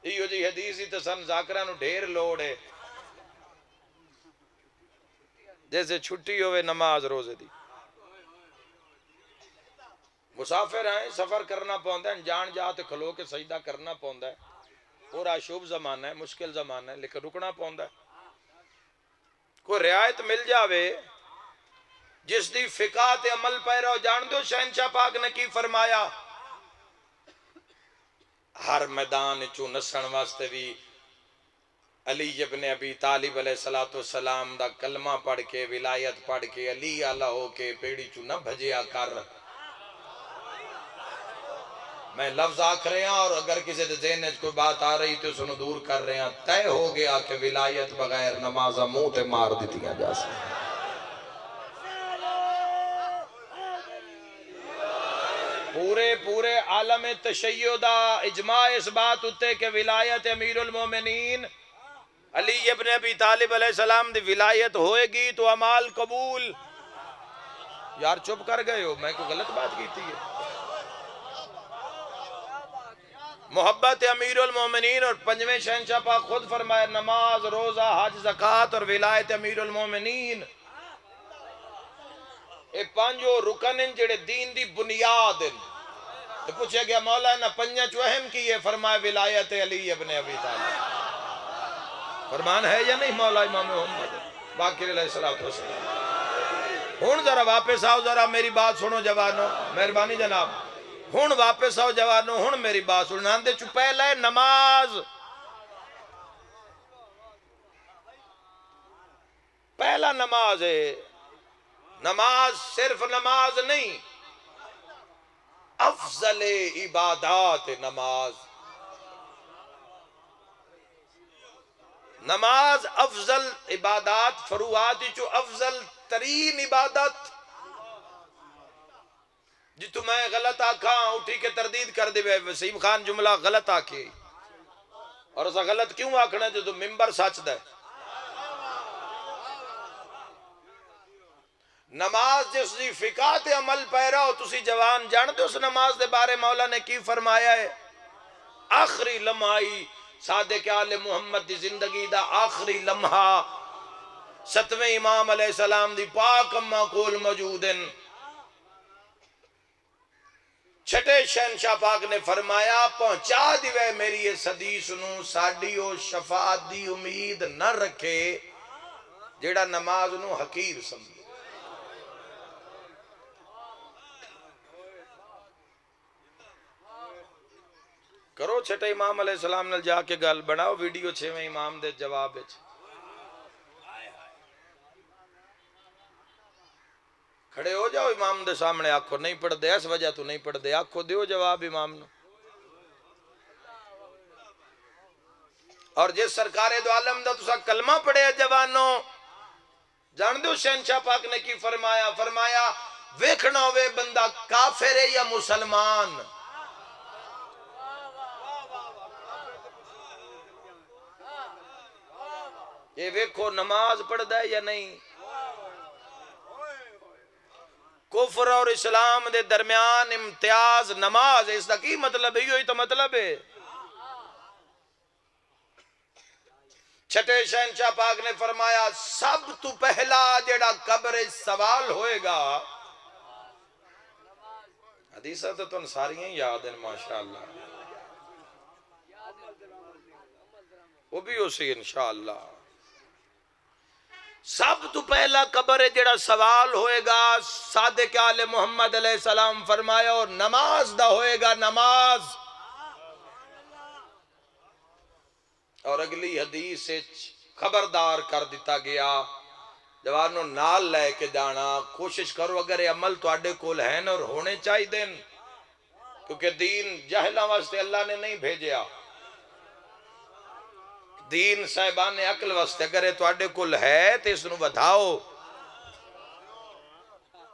ایو جی حدیث ہی تو سن ذاکرہ نو ڈھیر لوڑ ہے جیسے چھٹی ہوئے نماز روزے دی مسافر ہیں سفر کرنا پوندا ہے جان جاتے کھلو کے سجدہ کرنا پوندا ہے پورا شوب زمانہ ہے مشکل زمانہ ہے لیکن رکنا پوندا ہے کوئی رعایت مل جاوے جس دی فقہ تے عمل پیرو جان دو شہنشاہ پاک نے کی فرمایا ہر میدان چو نسن واسطے بھی علی ابن ابی طالب علیہ السلام دا کلمہ پڑھ کے ولایت پڑھ کے علی آلہ ہو کے پیڑی چو نہ بھجیا کر میں لفظ آکھ رہے ہیں اور اگر کسی دے ذہن کوئی بات آ رہی تو سنو دور کر رہے ہیں طے ہو گیا کہ ولایت بغیر نمازہ منہ تے مار دیتیاں جا سکتے پورے عالم تشیع دا اجماع اس بات ہوتے کہ ولایت امیر المومنین علی ابن ابی طالب علیہ السلام دی ولایت ہوئے گی تو عمال قبول یار چپ کر گئے ہو میں کوئی غلط بات کی تھی محبت امیر المومنین اور پنجویں شہنشاہ پاک خود فرمائے نماز روزہ حج زکوٰۃ اور ولایت امیر المومنین اے پانچوں رکن ہیں جڑے دین دی بنیاد ہیں تو پوچھے گیا مولا نہ پنجہ چو اہم کی ہے فرمائے ولایت علی ابن ابی طالب فرمان ہے یا نہیں مولا امام محمد باقر علیہ السلام ہون ذرا واپس آؤ ذرا میری بات سنو جوانوں مہربانی جناب ہون واپس آؤ جوانوں ہون میری بات سنو دے چو پہلا ہے نماز پہلا نماز ہے نماز صرف نماز نہیں افضل عبادات نماز افضل عبادات فروعات جو افضل ترین عبادت جتو میں غلط آکھاں اٹھی کے تردید کر دے وسیم خان جملہ غلط آکھے اور اسا غلط کیوں آکھنا جو تو ممبر سچ دے نماز جس دی فقہ تے عمل پیرا ہو تسی جوان جان دے اس نماز دے بارے مولا نے کی فرمایا ہے آخری لمحائی صادق آل محمد دی زندگی دا آخری لمحہ 7ویں امام علیہ السلام دی پاک اما کول موجودن چھٹے شہنشاہ پاک نے فرمایا پہنچا دیوے میری اس حدیث نو ساڈی او شفاعت دی امید نہ رکھے جیڑا نماز نو حقیر سمجھے کرو چھٹے امام علیہ السلام نال جا کے گل بناؤ ویڈیو 6ویں امام دے جواب وچ کھڑے ہو جاؤ امام دے سامنے آکھو نہیں پڑھ دے اس وجہ تو نہیں پڑھ دے آکھو دیو جواب امام نو اور جس سرکار دو عالم دا تسا کلمہ پڑھے جوانوں جان دو شہنشاہ پاک نے کی فرمایا ویکھنا ہوئے بندہ کافر ہے یا مسلمان یہ ویکھو نماز پڑھ دے یا نہیں کفر اور اسلام دے درمیان امتیاز نماز اس دا کی مطلب ہے یہی تو مطلب ہے چھٹے شہنشاہ پاک نے فرمایا سب تو پہلا جیڑا قبر سوال ہوئے گا حدیثہ تو تن ساریاں یاد ہیں ماشاءاللہ وہ بھی اسی انشاءاللہ سب تو پہلا قبر جڑا سوال ہوئے گا صادق آل محمد علیہ السلام فرمایا اور نماز دا ہوئے گا نماز اور اگلی حدیث خبردار کر دیتا گیا جوانوں نال لے کے جانا کوشش کرو اگر یہ عمل تو آڈے کول ہیں اور ہونے چاہی دیں کیونکہ دین جہلہ واسطے اللہ نے نہیں بھیجیا دین صاحبان عقل واسطے اگر تو آڈے کل ہے تو اس نو بدھاؤ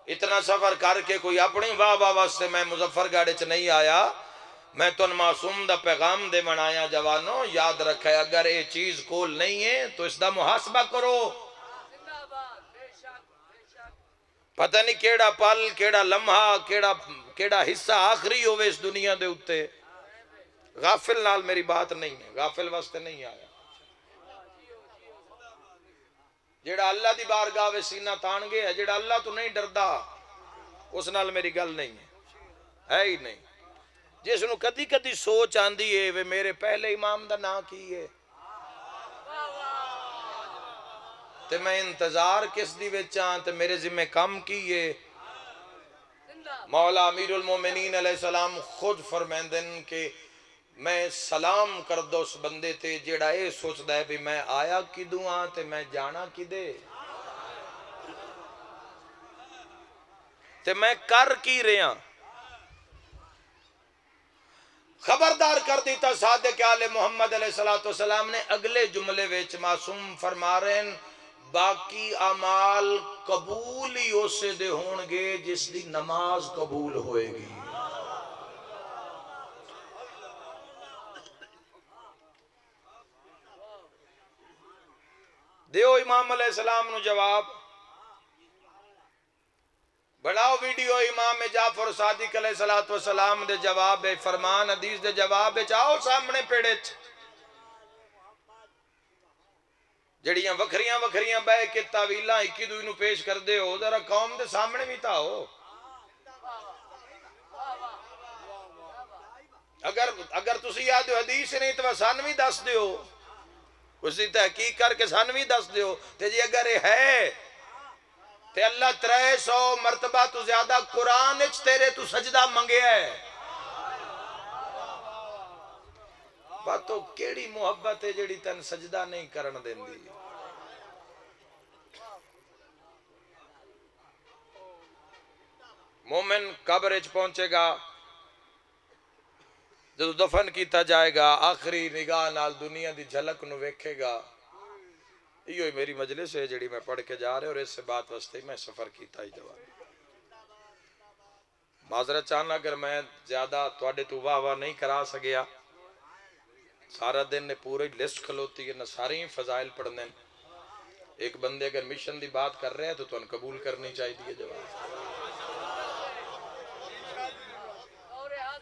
اتنا سفر کر کے کوئی اپنی واہ واسطے میں مظفر گاڑے چ نہیں آیا میں تن معصوم دا پیغام دے منایا جوانوں یاد رکھے اگر یہ چیز کول نہیں ہے تو اس دا محاسبہ کرو پتہ نہیں کیڑا پل کیڑا لمحہ کیڑا حصہ آخری ہوئے اس دنیا دے اتے غافل نال میری بات نہیں ہے غافل واسطے نہیں آیا جیڑا اللہ دی بارگاہ وے سینہ تان گیا جیڑا اللہ تو نہیں ڈردا اس نال میری گل نہیں ہے ہی نہیں جس نو کدی کدی سوچ آندی ہے وے میرے پہلے امام دا نا کی ہے تے میں انتظار کس دی وچاں تے میرے ذمہ کم کی ہے مولا امیر المومنین علیہ السلام خود فرمیندن کہ میں سلام کر دو اس بندے تے جیڑا اے سوچ دا ہے بھی میں آیا کی دعا تے میں جانا کی دے تے میں کر کی رہا خبردار کر دیتا صادق آل محمد علیہ السلام نے اگلے جملے ویچ معصوم فرما رہے ہیں باقی اعمال قبول ہی اسے دے ہونگے جس دی نماز قبول ہوئے گی دیو امام علیہ السلام نو جواب بڑاؤ ویڈیو امام جعفر صادق علیہ السلام دے جواب فرمان حدیث دے جواب چاہو سامنے پیڑے جڑیاں وکھریاں بے کے تاویلاں ایکی دوئی نو پیش کر دے ہو ذرا قوم دے سامنے بھی تا ہو اگر تسی یاد حدیث نہیں تو سان بھی دس دیو اسی تحقیق کر کے سان بھی دس دیو تے جی اگر یہ ہے تے اللہ 300 مرتبہ تو زیادہ قرآن اچ تیرے تو سجدہ منگے ہے باتو کیڑی محبت ہے جڑی تن سجدہ نہیں کرن دین دی مومن قبر اچ پہنچے گا جدو دفن کیتا جائے گا آخری نگاہ نال دنیا دی جھلک نو ویکھے گا یہ میری مجلس ہے جڑی میں پڑھ کے جا رہے اور اس سے بات واسطے میں سفر کیتا ہی جواب معذرت چاہنا اگر میں زیادہ تواڈے تو واہ نہیں کرا سکیا سارا دن نے پوری لسٹ کھلوتی ہے نہ سارے فضائل پڑھنے ایک بندے اگر مشن دی بات کر رہے ہیں تو تن قبول کرنی چاہیے جواب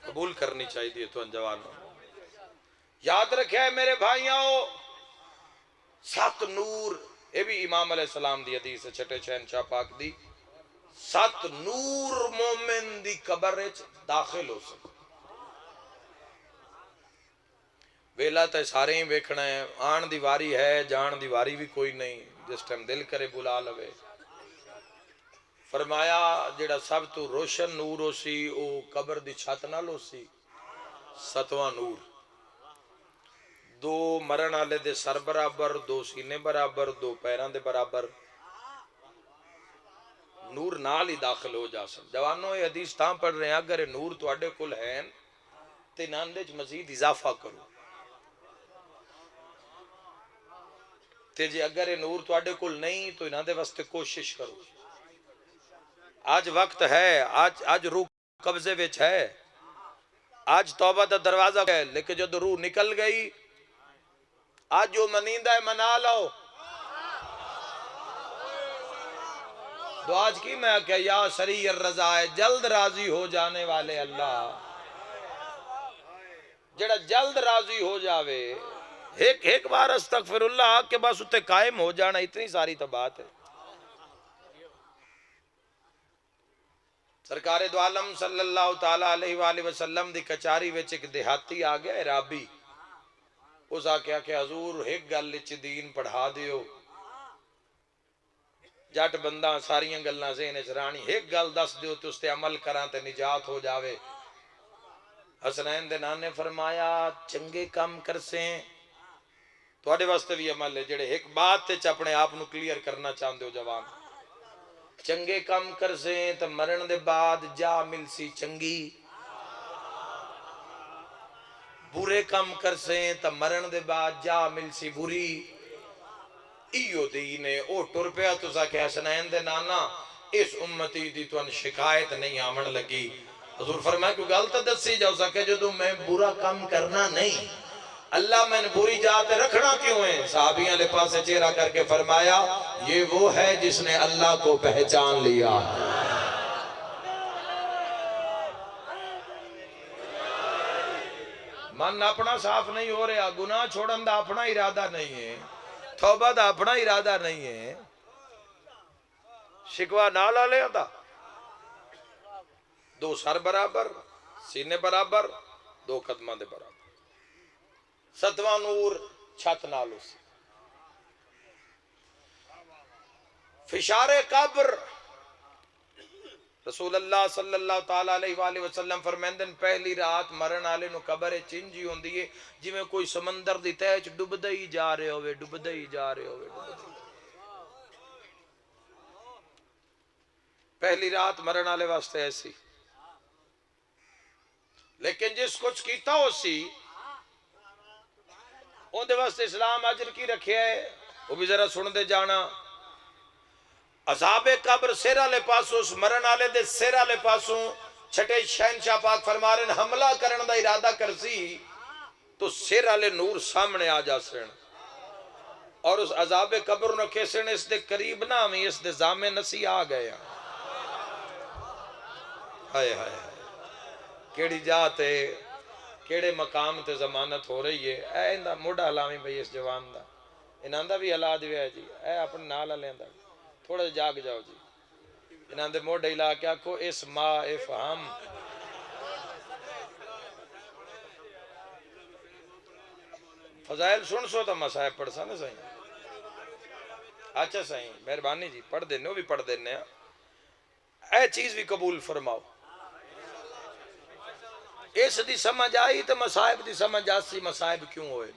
قبول کرنی چاہیے تو جوانوں یاد رکھے میرے بھائیوں 7 نور یہ بھی امام علیہ السلام دی حدیث ہے چھٹے شہنشاہ پاک دی 7 نور مومن دی قبر وچ داخل ہو سکتے ویلا تے سارے ہی ویکھنا ہے آن دی واری ہے جان دی واری بھی کوئی نہیں جس ٹائم دل کرے بلا لوے فرمایا جڑا سب تو روشن نور ہو سی او قبر دی چھت نال ہو سی 7واں نور 2 مرن والے دے سر برابر 2 سینے برابر 2 پیران دے برابر نور نال ہی داخل ہو جا سکتا جوانوں یہ حدیث تاں پڑھ رہے ہیں اگر نور تواڈے کول ہیں تے انہاں دے مزید اضافہ کرو تے جی اگر نور تواڈے کول نہیں تو انہاں دے واسطے کوشش کرو آج وقت ہے آج روح قبضے وچ ہے آج توبہ دا دروازہ ہے لیکن جب روح نکل گئی آج جو منیندہ ہے منا لو تو آج کی میں کہ یا سری الرضا ہے جلد راضی ہو جانے والے اللہ جڑا جلد راضی ہو جاوے ایک بار استغفر اللہ کے بس اتے قائم ہو جانا اتنی ساری تو بات ہے سرکار دو عالم صلی اللہ تعالیٰ علیہ وآلہ وسلم دی کچاری وچ ایک دیہاتی آ گیا عرابی اس آکیا کہ حضور ایک گل وچ دین پڑھا دیو جٹ بندہ ساریاں گلاں ذہن وچ رانی ایک گل دس دیو تے اس تے عمل کراں تے نجات ہو جاوے حسنین دے نانے فرمایا چنگے کام کرسیں تواڈے واسطے بھی عمل ہے جڑے ایک بات تے اپنے آپ نو کلیئر کرنا چاہندے ہو جوان چنگے کام کرسیں تے مرن دے بعد جا ملسی چنگی برے کام کرسیں تے مرن دے بعد جا ملسی بری ایو دینے او ٹر پیا تو سا کہ حسنین دے نانا اس امتی دی تو ان شکایت نہیں آمن لگی حضور فرمایا کہ غلط دسی جاؤ سا کہ جو میں برا کام کرنا نہیں اللہ میں نے بری جاتے رکھنا کیوں ہے صحابیاں لے پاس سے چہرہ کر کے فرمایا یہ وہ ہے جس نے اللہ کو پہچان لیا من اپنا صاف نہیں ہو رہا گناہ چھوڑن دا اپنا ارادہ نہیں ہے توبہ دا اپنا ارادہ نہیں ہے شکوہ نالا لے دا 2 سر برابر سینے برابر 2 قدمہ دے برابر 7واں نور چھت نالو سی فشار قبر رسول اللہ صلی اللہ تعالیٰ علیہ وآلہ وسلم فرمیندن پہلی رات مرن آلے نو قبر چنجی ہون دیئے جی میں کوئی سمندر دی تیچ ڈب دئی جا رہے ہوئے ڈب دئی جا رہے ہوئے پہلی رات مرن آلے واسطے ایسی لیکن جس کچھ کیتا ہو سی ان دے واسطے اسلام اجر کی رکھے ہے وہ بھی ذرا سن دے جانا عذاب قبر سیرہ لے پاسوں مرن آلے دے سیرہ لے پاسوں چھٹے شہنشاہ پاک فرما رہے ہیں حملہ کرن دا ارادہ کرسی تو سیرہ لے نور سامنے آ جا سن اور اس عذاب قبر نو کیسے اس دے قریب نہ ہمیں اس دے زامے نسی آ گئے ہائے ہائے کیڑی جاتے کیڑے مقام تے ضمانت ہو رہی ہے اے اندہ موڑا علامی بھئی اس جوان دا انہاں دا بھی علا دیوے ہے جی اے اپنے نال علیندہ تھوڑا جاگ جاؤ جی انہاں دے موڑا علاقہ کو اس ما افہم فضائل سن سو تو مسائب پڑھ سا نا صحیح اچھا صحیح مہربانی جی پڑھ دینے وہ بھی پڑھ دینے اے چیز بھی قبول فرماؤ اس دی سمجھ آئی تو مسائب دی سمجھ آسی مسائب کیوں ہوئے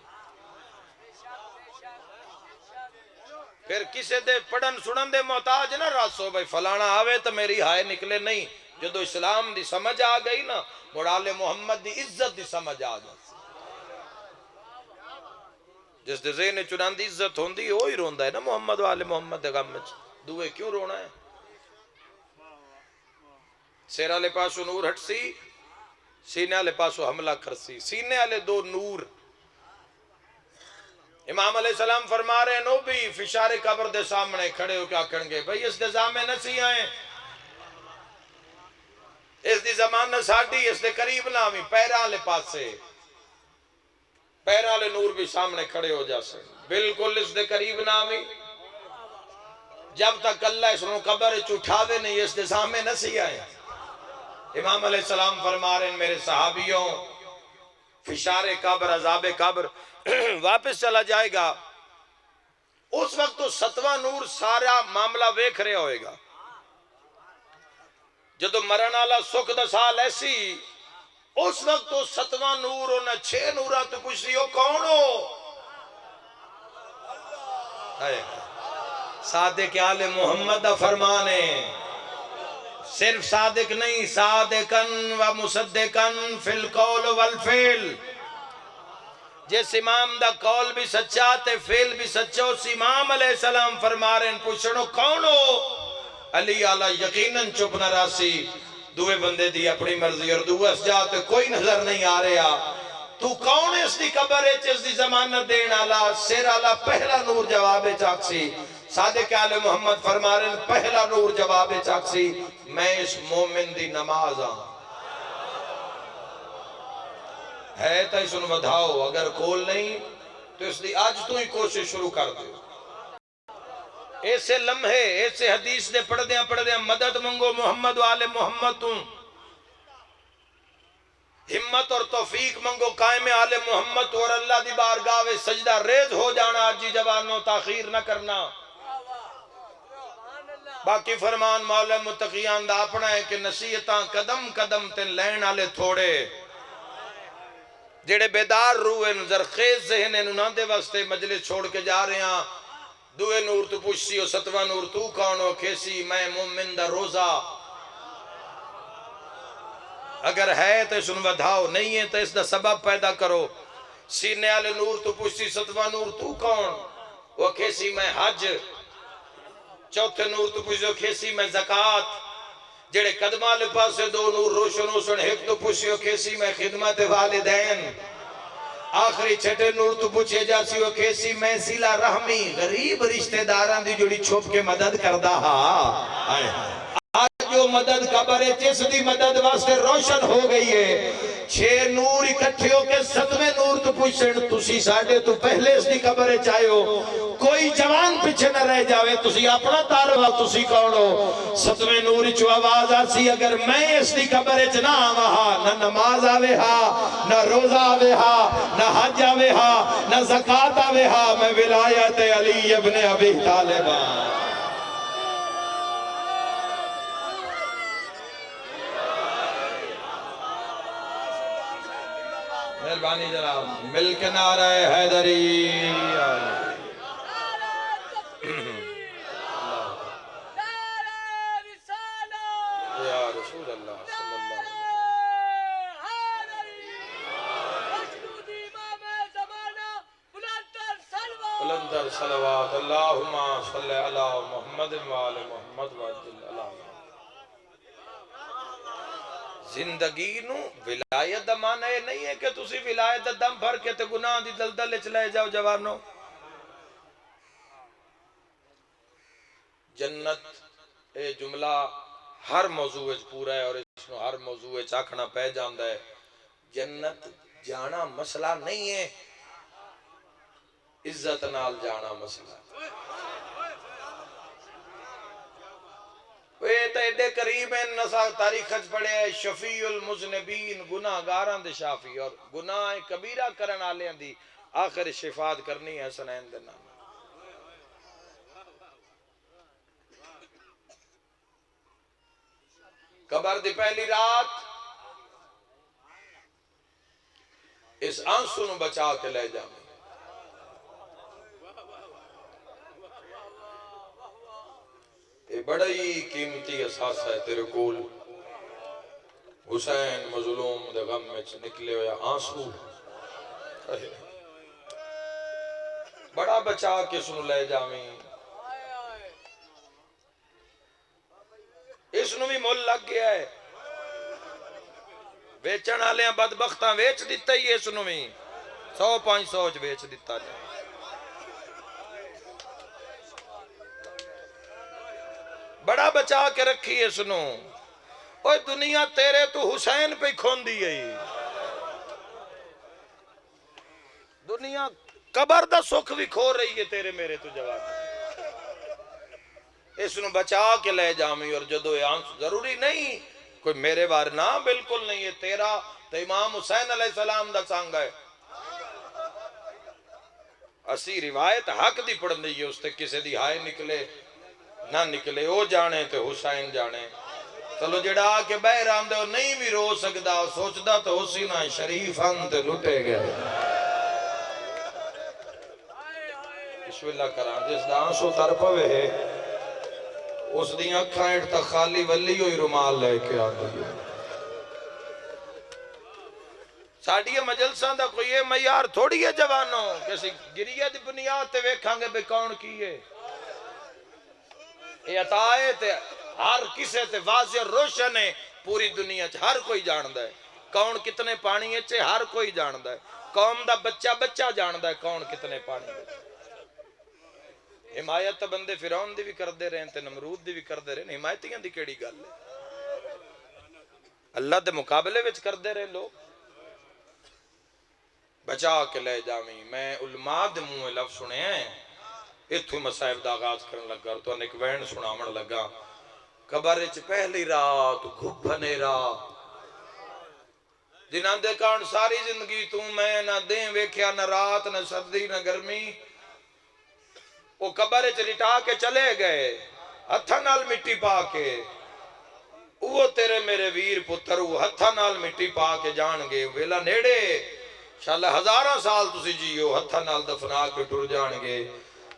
پھر کسے دے پڑھن سنن دے محتاج نہ راسو بھائی فلانا آوے تو میری ہائے نکلے نہیں جدو اسلام دی سمجھ آ گئی نا مڑالے محمد دی عزت دی سمجھ آ گئی جس دے ذہن چنان دی عزت ہوندی وہی روندا ہے نا محمد والے محمد دے غم وچ دوے کیوں رونا ہے سیر والے پاسوں نور ہٹ سی سینے والے پاسوں حملہ کرسی سینے والے دو نور امام علیہ السلام فرما رہے ہیں نو بھی فشار قبر دے سامنے کھڑے ہو کیا کہیں گے بھئی اس دے زامے نسی آئیں اس دی زمانہ ساڑھی اس دے قریب نہ آمی پیرہ والے پاسے پیرہ والے نور بھی سامنے کھڑے ہو جا سکے بالکل اس دے قریب نہ آمی جب تک اللہ اس نے قبر اٹھاوے نہیں اس دے سامنے نسی آئیں امام علیہ السلام فرما رہے ہیں میرے صحابیوں فشار قبر عذاب قبر واپس چلا جائے گا اس وقت تو ستواں نور سارا معاملہ ویکھ رہے ہوئے گا جدو مرن والا سکھ دا سال ایسی اس وقت تو ستواں نور ہونا 6 نورا تو پوچھتی ہو کون ہو صادق آل محمد دا فرمان ہے صرف صادق نہیں صادقن و مصدقن فی القول والفعل جس امام دا قول بھی سچا تے فعل بھی سچا اس امام علیہ السلام فرما رہے ہیں پوچھنو کون ہو علی آلہ یقیناً چپ نہ راسی دوے بندے دی اپنی مرضی اور دوے اس جاتے کوئی نظر نہیں آ رہا تو کون ہے اس دی قبر ہے اس دی ضمانت دین آلہ سیر آلہ پہلا نور جواب چاکسی صادق آل محمد فرما رہے ہیں پہلا نور جواب چاکسی میں اس مومن دی نماز ہوں ہے تا اس انہوں بدھاؤ اگر کول نہیں تو اس لیے آج تو ہی کوشش شروع کر دے ایسے لمحے ایسے حدیث دے پڑھ دیا مدد منگو محمد والے محمد تم ہمت اور توفیق منگو قائم آل محمد اور اللہ دی بارگاہ وے سجدہ ریز ہو جانا آج جی جوانوں تاخیر نہ کرنا باقی فرمان مولا متقیان دا اپنا ہے کہ نصیحتاں قدم قدم تے لین آلے تھوڑے جڑے بیدار روئے زرخیز ذہن انہاں دے واسطے مجلس چھوڑ کے جا رہے ہیں دوے نور تو پوچھسی ہو ستواں نور تو کون ہو کھیسی میں مومن دا روزہ اگر ہے تو اس انہوں بدھاؤ نہیں ہے تو اس دا سبب پیدا کرو سینے والے نور تو پوچھسی ستواں نور تو کون وہ کھیسی میں حج چوتھے نور تو پوچھو کھیسی میں زکاة جڑے قدمہ لے پاسے دو نور روشن روشن ایک تو پوچھو کھیسی میں خدمت والدین آخری چھٹے نور تو پوچھے جاسی ہو کھیسی میں سیلا رحمی غریب رشتہ داران دی جڑی چھوپ کے مدد کردہ آج جو مدد قبر ہے جس دی مدد واسطے روشن ہو گئی ہے 6 نور اکٹھے ہو کے 7ویں نور تو پوچھیں تسی ساڑھے تو پہلے اس دی قبر چاہے ہو کوئی جوان پیچھے نہ رہ جاوے تسی اپنا تاروا تسی کون ہو 7ویں نور چو آواز آسی اگر میں اس دی قبر چ نہ آوہا نہ نماز آوے ہا نہ روزہ آوے ہا نہ حج آوے ہا نہ زکاة آوے ہا میں ولایت علی ابن ابی طالبہ مہربانی جناب مل کے نعرہ حیدری یا رسول اللہ صلی اللہ علیہ بلندر صلوات اللہم صلی علی محمد وآل محمد وعجل اللہ زندگی نو ولایت دا معنی نہیں ہے کہ تسی ولایت دا دم بھر کے تے گناہ دی دلدل چلے جاؤ جوانوں جنت اے جملہ ہر موضوع پورا ہے اور اس میں ہر موضوع چاکھنا پہ جاندہ ہے جنت جانا مسئلہ نہیں ہے عزت نال جانا مسئلہ وہ یہ تو ایڈے قریب ہیں نسا تاریخ پڑے ہیں شفیع المذنبین گناہ گاران دے شافی اور گناہ کبیرہ کرن آلے دی آخر شفاعت کرنی ہے حسنین دے نام قبر دی پہلی رات اس آنسو نو بچا کے لے جاؤں یہ بڑا ہی قیمتی احساس ہے تیرے کول حسین مظلوم دے غم میں نکلے ہویا آنسو بڑا بچا کے سنو لے جاویں اس نو بھی مول لگ گیا ہے ویچن آلیاں بدبختاں ویچ دیتا ہی اس نو بھی 100-500 ویچ دیتا ہے بڑا بچا کے رکھی اس نو اوہ دنیا تیرے تو حسین پہ کھون دی گئی دنیا قبر دا سکھ بھی کھو رہی ہے تیرے میرے تو جواب اس نو بچا کے لے جامی اور جدو ضروری نہیں کوئی میرے بار نہ بالکل نہیں ہے تیرا تو امام حسین علیہ السلام دا سانگ ہے اسی روایت حق دی پڑھن دی ہے اس تے کسے دی ہائے نکلے نہ نکلے او جانے تے حسین جانے چلو جڑا آکے بہر آمدے اور نہیں بھی رو سکدا سوچدا تو اسی نہ شریف تے لٹے گئے بسم اللہ کران جس دا آنسو تر پوے ہے اس دی اکھاں اٹھتا خالی ولی ہوئی رومال لے کے آگئی ساڑھی مجلساں دا کوئی یہ معیار تھوڑی ہے جوانوں کسی گریہ دی بنیاد تے ویکھاں گے بے کون کیے یہ عطائے تے ہر کسے تے واضح روشن ہے پوری دنیا ہر کوئی جاندہ ہے کون کتنے پانی ہے ہر کوئی جاندہ ہے قوم دا بچہ جاندہ ہے کون کتنے پانی ہے حمایت تا بندے فرعون دی بھی کر دے رہے ہیں تے نمرود دی بھی کر دے رہے ہیں حمایتیاں دی کیڑی گل ہے اللہ دے مقابلے وچ کر دے رہے لوگ بچا کے لے جاویں میں علماء دے منہ لفظ سنے ہیں اتھو مسائب دا آغاز کرن لگا اور تو انیک وین سنامن لگا قبر اچ پہلی رات گھبنے رات جنہاں دے کان ساری زندگی تو میں نہ دیں ویکھیا نہ رات نہ سردی نہ گرمی وہ قبر اچ لٹا کے چلے گئے ہتھا نال مٹی پا کے وہ تیرے میرے ویر پتر وہ ہتھا نال مٹی پا کے جان گے ویلا نیڑے شاءاللہ ہزاراں سال تسی جیو ہتھا نال دفنا کے ٹر جان گے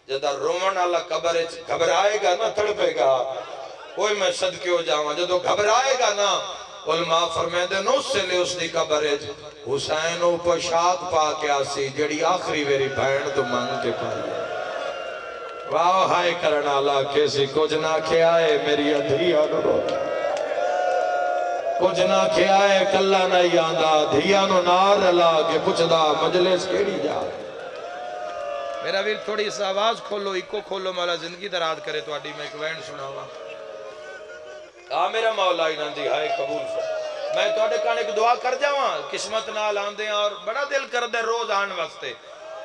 جدہ رومن اللہ قبر گھبرائے گا نا تڑپے گا کوئی میں صدقے ہو جاواں جدو گھبرائے گا نا علماء فرمائے دے نو سے لے اس دی قبر حسین او پشاک پا کے آسی جڑی آخری ویری بہن تو مانگ کے پائی واہ ہائے کرنا اللہ کیسی کچھ نہ کھیائے میری ادھیا نو رو کچھ نہ کھیائے کلہ نہیں آندہ دھیا نو نار اللہ کے پچھ دا مجلس کیڑی جا میرا ویر تھوڑی اس آواز کھولو ایکو کھولو مولا زندگی دراد کرے تو آڈی میں ایک وین سناوا میرا مولا ہی نندی ہائے قبول میں تو آڈے کان ایک دعا کر جاواں قسمت نال آندے اور بڑا دل کر دے روز آن وقتے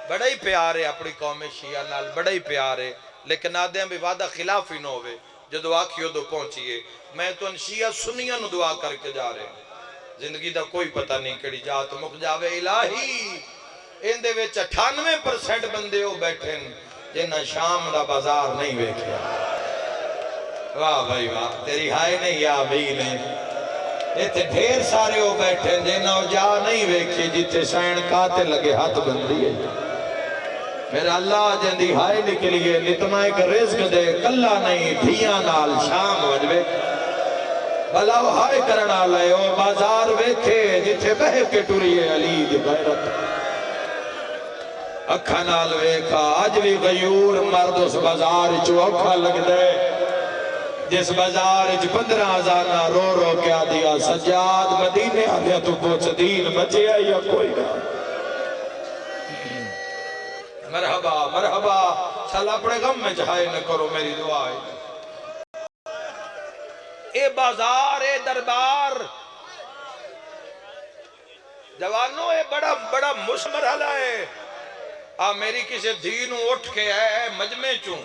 بڑا ہی پیارے اپنی قوم شیعہ نال بڑا ہی پیارے لیکن آدھے بھی وعدہ خلاف ہی نہ ہوئے جو آکھیو دو پہنچیے میں تو ان شیعہ سنیاں نو دعا کر کے جا رہے ہیں زندگی دا کوئی پتہ نہیں کڑی جات مک جاوے الہی ان دے ویچ 98% بندے ہو بیٹھیں جنہ شام دا بازار نہیں ویکھیا واہ بھائی واہ تیری ہائے نہیں یا آمین ہے ایتے ڈھیر سارے ہو بیٹھیں جنہ جا نہیں ویکھی جتے سین کاتے لگے ہاتھ بندی ہے میرا اللہ جندی ہائے نکلیے نتنا ایک رزق دے کلہ نہیں دھیاں نال شام وجوے بھلا وہ ہائے کرنا لئے اور بازار ویکھے جتے بہر کے ٹوریے علی دی غیرت اکھا نال ویکھا آج بھی غیور مرد اس بازار چو اکھا لگ دے جس بازار 15,000 رو رو کیا دیا سجاد مدینے آدھیا تو پوچھ دین بچے آئی یا کوئی نہ مرحبا مرحبا چل اپنے غم میں جہائے نہ کرو میری دعائے اے بازار اے دربار جوانوں اے بڑا مرحلہ ہے میری کسی دینوں اٹھ کے ہے مجمع چوں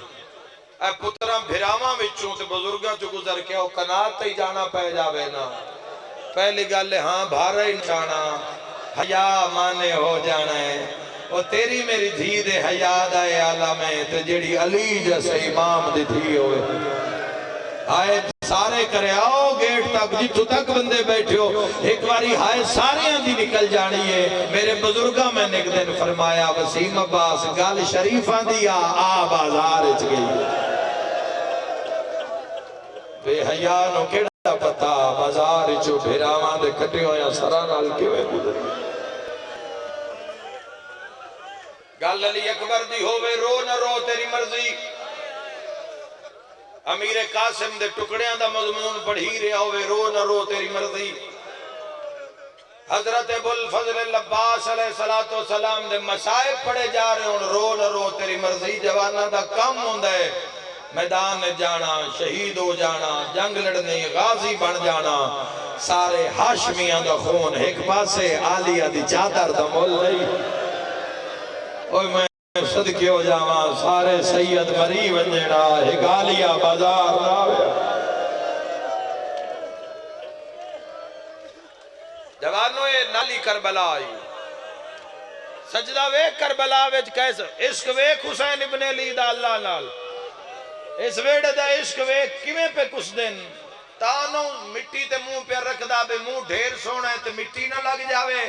اے پترہ بھراواں وچوں تے بزرگاں چوں گزر کے او کنات تے جانا پہ جاوے نا پہلی گل ہاں بھارا ہی نچانا حیا مانے ہو جانا ہے وہ تیری میری دھی دے حیاد آئے عالم ہے تے جڑی علی جیسے امام دی دھی ہوئے آئے سارے کرے آؤ گیٹ تک جتو تک بندے بیٹھے ہو ایک باری ہائے سارے اندھی نکل جانی ہے میرے بزرگاں میں نے ایک دن فرمایا وسیم عباس گال شریف آندیا بازار اچ گئی بے حیانو کیڑا پتا بازار اچو بھیراواں دے کٹے ہویا سرانال کیوے گزر گل علی اکبر دی ہووے رو نہ رو تیری مرضی امیر قاسم دے ٹکڑیاں دا مضمون پڑھی رہا ہوئے رو نہ رو تیری مرضی حضرت ابو الفضل العباس علیہ السلام دے مسائب پڑھے جا رہے ہوں رو نہ رو تیری مرضی جوانہ دا کم ہوندہ ہے میدان جانا شہید ہو جانا جنگ لڑنے غازی بن جانا سارے ہاشمیاں دا خون ایک پاسے آلیہ دی چادر دا مول نہیں اوہ میں صدقے ہو جاواں سارے سید مری ونجڑا ایک آلیہ بازار ناوے جوانوں اے نالی کربلا آئی سجدہ ویک کربلا ویچ کیسا عشق ویک حسین ابن علی دا اللہ نال اس ویڑے دا عشق ویک کیویں پہ کچھ دن تانوں مٹی تے منہ پہ رکھ دا بے منہ ڈھیر سونا ہے تے مٹی نہ لگ جاوے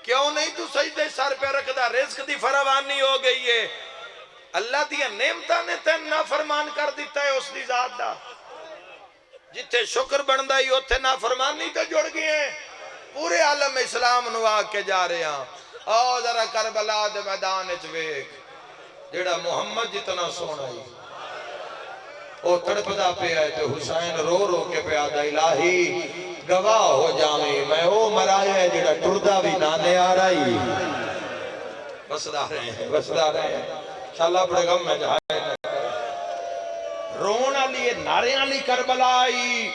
کیوں نہیں تو سجدے سر پہ رکھ دا رزق دی فراوانی ہو گئی ہے اللہ دیا نعمتاں نے تین نافرمان کر دیتا ہے اس دی ذات دا جتے شکر بندہ ہی ہوتے نافرمانی تو جڑ گئے ہیں پورے عالم اسلام نوا کے جا رہے ہیں او ذرا کربلا دے میدان ویکھ جیڑا محمد جتنا سونا ہی او تڑپدا پہ آئے تو حسین رو رو کے پہ آدھا الہی گواہ ہو جامی میں او مرایا ہے جیڑا ٹردہ بھی نانے آ رہی بسدہ رہے ہیں انشاءاللہ بڑے غم میں جائے رونا لیے ناریاں لی کربلا آئی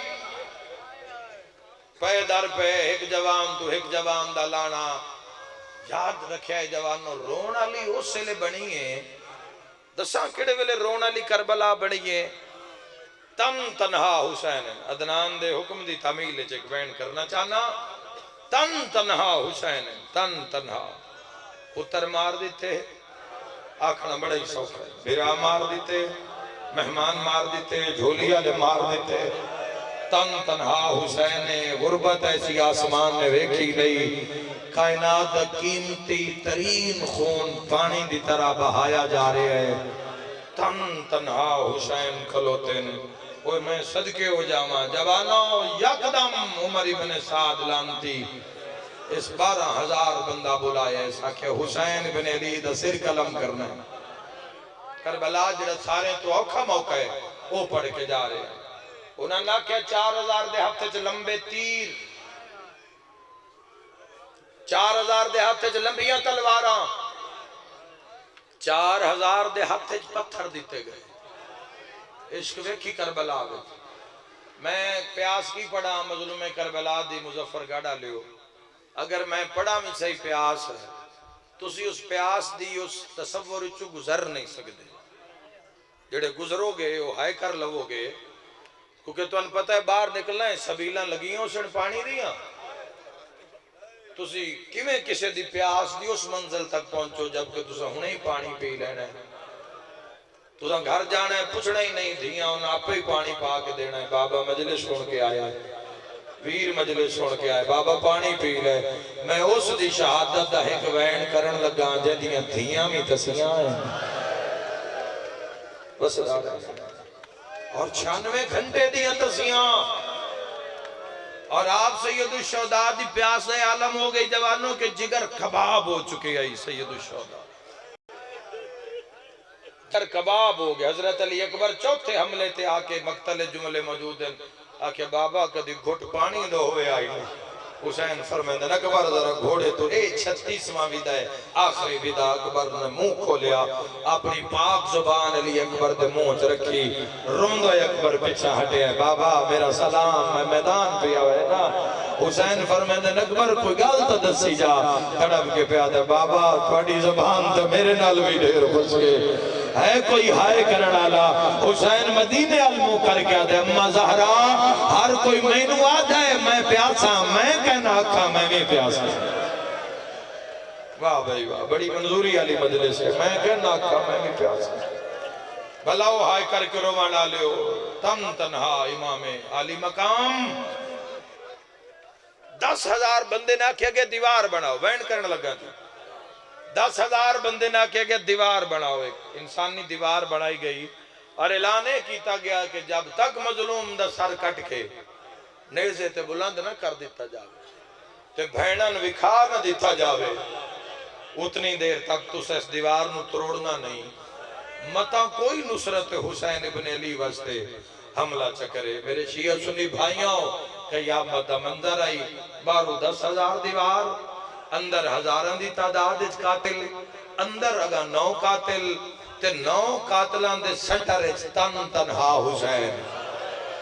پہ در پہ ایک جوان تو ایک جوان دا لانا یاد رکھیا ہے جوانوں رونا لی اس سے لے بنی ہے دساں کڑے ویلے رونا لی کربلا بنی ہے تن تنہا حسین عدنان دے حکم دی تعمیل چیک بین کرنا چاہنا تن تنہا حسین تن تنہا پتر مار دیتے آکھنا بڑا ہی سوکھ ہے بیرا مار دیتے مہمان مار دیتے جھولیا لے مار دیتے تن تنہا حسین غربت ایسی آسمان نے ویکھی نہیں کائنات قیمتی ترین خون پانی دی طرح بہایا جا رہے ہیں تن تنہا حسین کھلوتن اوہ میں صدقے ہو جاواں جوانوں یکدم عمر ابن سعد لانتی اس 12,000 بندہ بلایا ایسا کہ حسین ابن علی دا سر قلم کرنا ہے کربلا جڑا سارے تو اوکھا موقع ہے وہ پڑھ کے جا رہے ہیں انہاں نہ کہ 4,000 دے ہفتے چ لمبے تیر 4,000 دے ہفتے چ لمبیاں تلواراں 4,000 دے ہفتے چ پتھر دیتے گئے عشق ویکھی کربلا آگے میں پیاس کی پڑھا مظلوم کربلا دی مظفر گاڑا لیو اگر میں پڑھا میں صحیح پیاس ہے تو اسی اس پیاس دی اس تصور چو گزر نہیں سکتے جڑے گزرو گے وہ ہائے کر لو گے کیونکہ تو ان پتہ ہے باہر نکلنا ہے سبیلاں لگیوں سن پانی دیاں تسی کیویں کسے دی پیاس دی اس منزل تک پہنچو جبکہ تسا ہنے ہی پانی پی لینا ہے تسا گھر جانا ہے پوچھنا ہی نہیں دھیاں انہاں آپ ہی پانی پا کے دینا ہے بابا مجلس سن کے آیا ہے ویر مجلس سن کے آئے بابا پانی پی لے میں اس دی شہادت دا ایک وین کرن لگا جے دیاں دھیاں بھی تسیاں ہیں بس اور 96 گھنٹے دیاں تسیاں اور آپ سید الشہداء دی پیاس عالم ہو گئی جوانوں کے جگر کباب ہو چکے آئی سید الشہداء جگر کباب ہو گئے حضرت علی اکبر چوتھے حملے تے آکے مقتل جملے موجود ہیں آکے بابا کدی گھٹ پانی دو ہوئے آئی حسین فرمیندن اکبر ذرا گھوڑے تو 36واں ویدہ ہے آخری ویدہ اکبر نے منہ کھولیا اپنی پاک زبان علی اکبر دے منہ چ رکھی روندو اکبر پیچھا ہٹے ہے بابا میرا سلام میں میدان پہ آوے نا حسین فرمیندن اکبر کوئی گل تو دسی جا تڑپ کے پیادے بابا تھوڑی زبان تو میرے نال بھی ڈھیر خوش کے ہے کوئی ہائے کرن آلا حسین مدینے علمو کر کے آدھے اممہ زہرا ہر کوئی مینو آدھا ہے میں پیاسا میں کہنا آکھا میں بھی پیاسا واہ بھائی واہ بڑی منظوری علی مجلس ہے میں کہنا آکھا میں بھی پیاسا بھلاو ہائے کر کے روانا لے ہو تن تنہا امام علی مقام 10,000 بندے نہ کیا گئے دیوار بناؤ وین کرنے لگا تھا 10,000 بندے نہ کہے گئے دیوار بناؤ ایک انسانی دیوار بنائی گئی اور اعلانے کیتا گیا کہ جب تک مظلوم دا سر کٹ کے نیزے تے بلند نہ کر دیتا جاوے تے بھینن وکھا نہ دیتا جاوے اتنی دیر تک تو اس دیوار نو توڑنا نہیں، متا کوئی نصرت حسین ابن علی واسطے حملہ چکرے۔ میرے شیعہ سنی بھائیوں، قیامت دا منظر آئی، بارو 10,000 دیوار، اندر ہزاراں دی تعداد اچ قاتل، اندر اگا 9 قاتل، تے 9 قاتلان دے سنٹر اچ تنہا حسین۔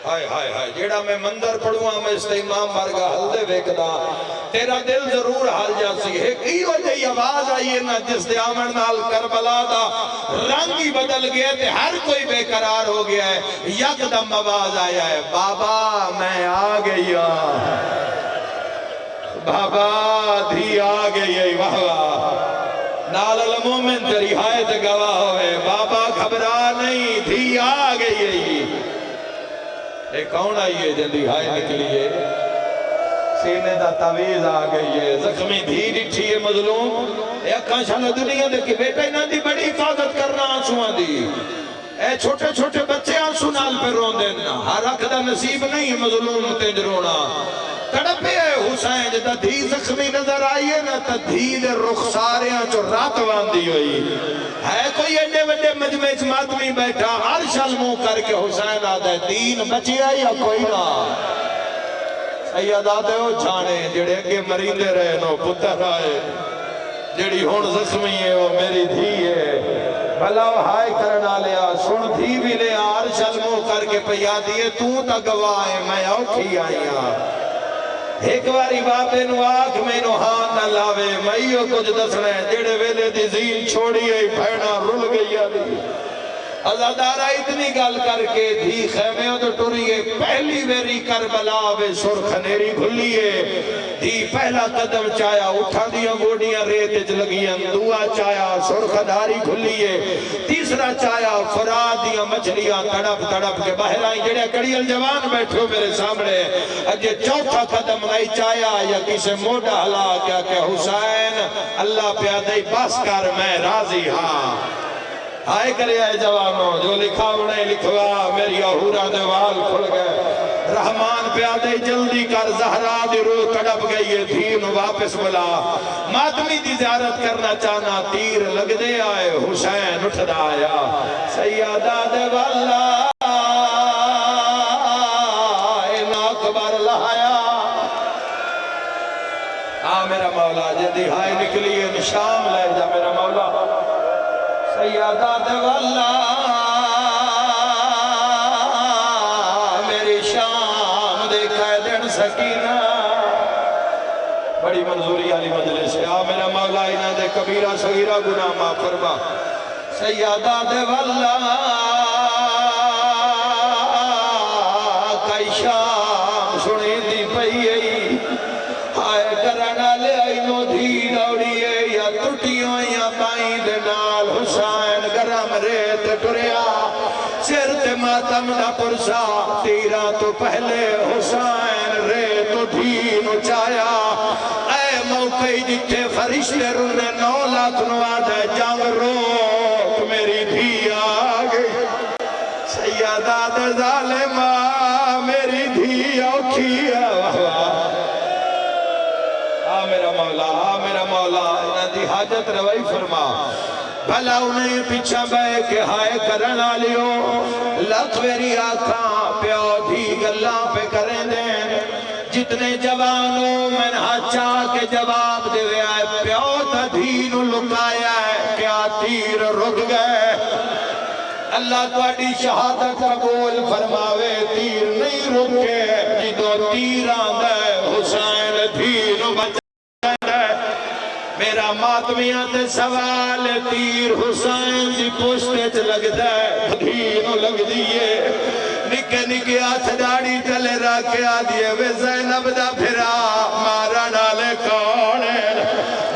ہائے ہائے ہائے، جیڑا میں منظر پڑھوں میں اس امام مرگا حل دے ویکدا، تیرا دل ضرور حال جاسی ہے۔ کی وجہ یہ آواز آئی ہے نا، جس دے آمن نال کربلا دا رنگ ہی بدل گیا تے ہر کوئی بے قرار ہو گیا ہے۔ یک دم آواز آیا ہے، بابا میں آ گئی ہوں، بابا دھی آ گئی ہے، واہ واہ، نال المومن تیری حایت گواہ ہوئے، بابا گھبرا نہیں، دھی آ گئی ہے۔ اے کون آئی ہے جلدی ہائے نکلیے، سینے دا تعویز آ گئی ہے، زخمی دھی ڈٹھی ہے مظلوم، اے اکھاں شاہ دنیا دے کہ بیٹا انہاں دی بڑی حفاظت کرنا آنسوہاں دی، اے چھوٹے چھوٹے بچے آنسو نال پہ رون دینا، ہر اکھ دا نصیب نہیں مظلوم تینج رونا۔ تڑپے ہے حسین جتا دھی زخمی نظر آئی ہے نا، تا دھی دے رخساریاں چو رات واندی ہوئی ہے۔ کوئی ایڈے وڈے مجمع ماتمی بیٹھا ہر شل منہ کر کے حسین آدھا ہے، دین بچیا یا کوئی نہ سید آدھے ہو جھانے جڑے اگے مریندے رہے نو پتر آئے، جڑی ہون زخمی ہے وہ میری دھی ہے، بھلا وہ ہائے کرنا لیا سن دھی بھی لے ہر شل منہ کر کے پیا دیئے، تو تا گواہ ہے میں اوکھی آئیاں۔ ایک باری بابے نو آکھ میں نو ہاں نہ لاوے، مئیو کچھ دسنے جڑے ویلے دی زین چھوڑی ہے بھیڑا رل گئی آدھی۔ ازادارہ اتنی گل کر کے دھی خیمے ہو تو ٹوریے، پہلی ویری کربلا وے سرخ نیری کھلیے، دھی پہلا قدم چایا اٹھا دیا گوڑیاں ریت لگیاں، دعا چایا سرخ داری کھلیے، تیسرا چایا فراد دیا مچھلیاں تڑپ تڑپ کے باہر آئیں، جڑے کڑیل جوان بیٹھو میرے سامنے، اجے چوتھا قدم نہیں چایا یا کسے موڑا ہلا کیا کہ حسین اللہ پیادئی بس کر میں راضی ہاں۔ آئے کرے آئے جوانوں جو لکھا انہیں لکھوا، میری اہورا دیوال کھل گئے، رحمان پیادے جلدی کر، زہرا دی روح تڑپ گئی ہے، دھین واپس بلا، ماتمی دی زیارت کرنا چاہنا، تیر لگ دے آئے، حسین اٹھ دا آیا، سیدہ دیوالا ان اکبر لہایا۔ میرا مولا جدی ہائے نکلی ہے شام لے جا میرا مولا، سیدہ دیوالا میری شام دیکھا ہے دن سکینہ، بڑی منظوری آلی مجلس ہے، میرا مولا انہاں دے کبیرہ صغیرہ گناہ معاف فرما، سیدہ دیوالا کئی شام سنی دی پئی ای، ہائے کرنا لے اینو دھی دوڑی ہے یا ٹوٹیوں یا بائیں دے نال، حسین گرم ریت ٹریا سر تے ماتم دا پرسا، تیرا تو پہلے حسین ریت دھین چایا، اے موقعی جتھے فرشتے رونے 9 لاکھ نوادہ جنگ روک میری دھی آگئی، سیدہ دے ظالمہ میری دھی اوکھی میرا مولا انہاں دی حاجت روائی فرما، بھلا انہیں پیچھا بے کے ہائے کرنا لیو، لکھ میری آنکھاں پیو دھی گلاں پہ کریں دیں، جتنے جوانوں میں نہ چاہ کے جواب دے آئے، پیو تا دھینو لکایا ہے کیا تیر رک گئے، اللہ تواڈی شہادت قبول فرماوے، تیر نہیں رکے جدو تیر آندے حسین دھینو بچا، میرا ماتمیاں تے سوال تیر حسین دی پوشتے چ لگ دے، دھینو لگ دیئے، نکے نکے آتھ داڑی تلے راکے آدھیے، وے زینب دا پھرا مارا نالے کونے،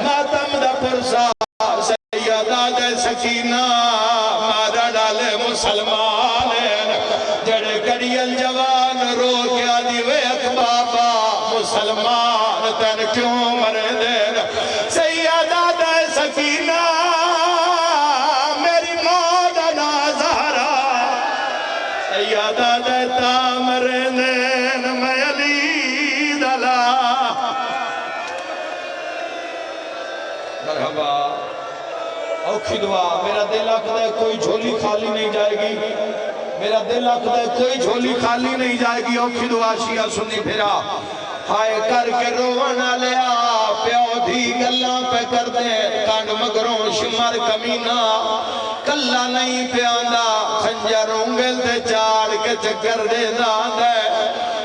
ماتم دا پرسا سیدہ دے سکینہ مارا نالے مسلمان، جڑے کڑیل جوان رو کے آدھی وے اکبابا مسلمان تن کیوں مرے دین، سیدہ دے سکینہ میری مولانا زہرا، سیدہ دے تامر دین میں علی دلا، مرحبا اوکھی دعا میرا دل آکھدا ہے کوئی جھولی خالی نہیں جائے گی میرا دل آکھدا ہے کوئی جھولی خالی نہیں جائے گی اوکھی دعا شیعہ سنی پھرا ہائے کر کے رونا لیا پیو دھی گلاں پہ کر دے کانڈ مگروں شمر کمینہ کلا نہیں پیاندا خنجر انگل تے چاڑ کے چکر دے داندے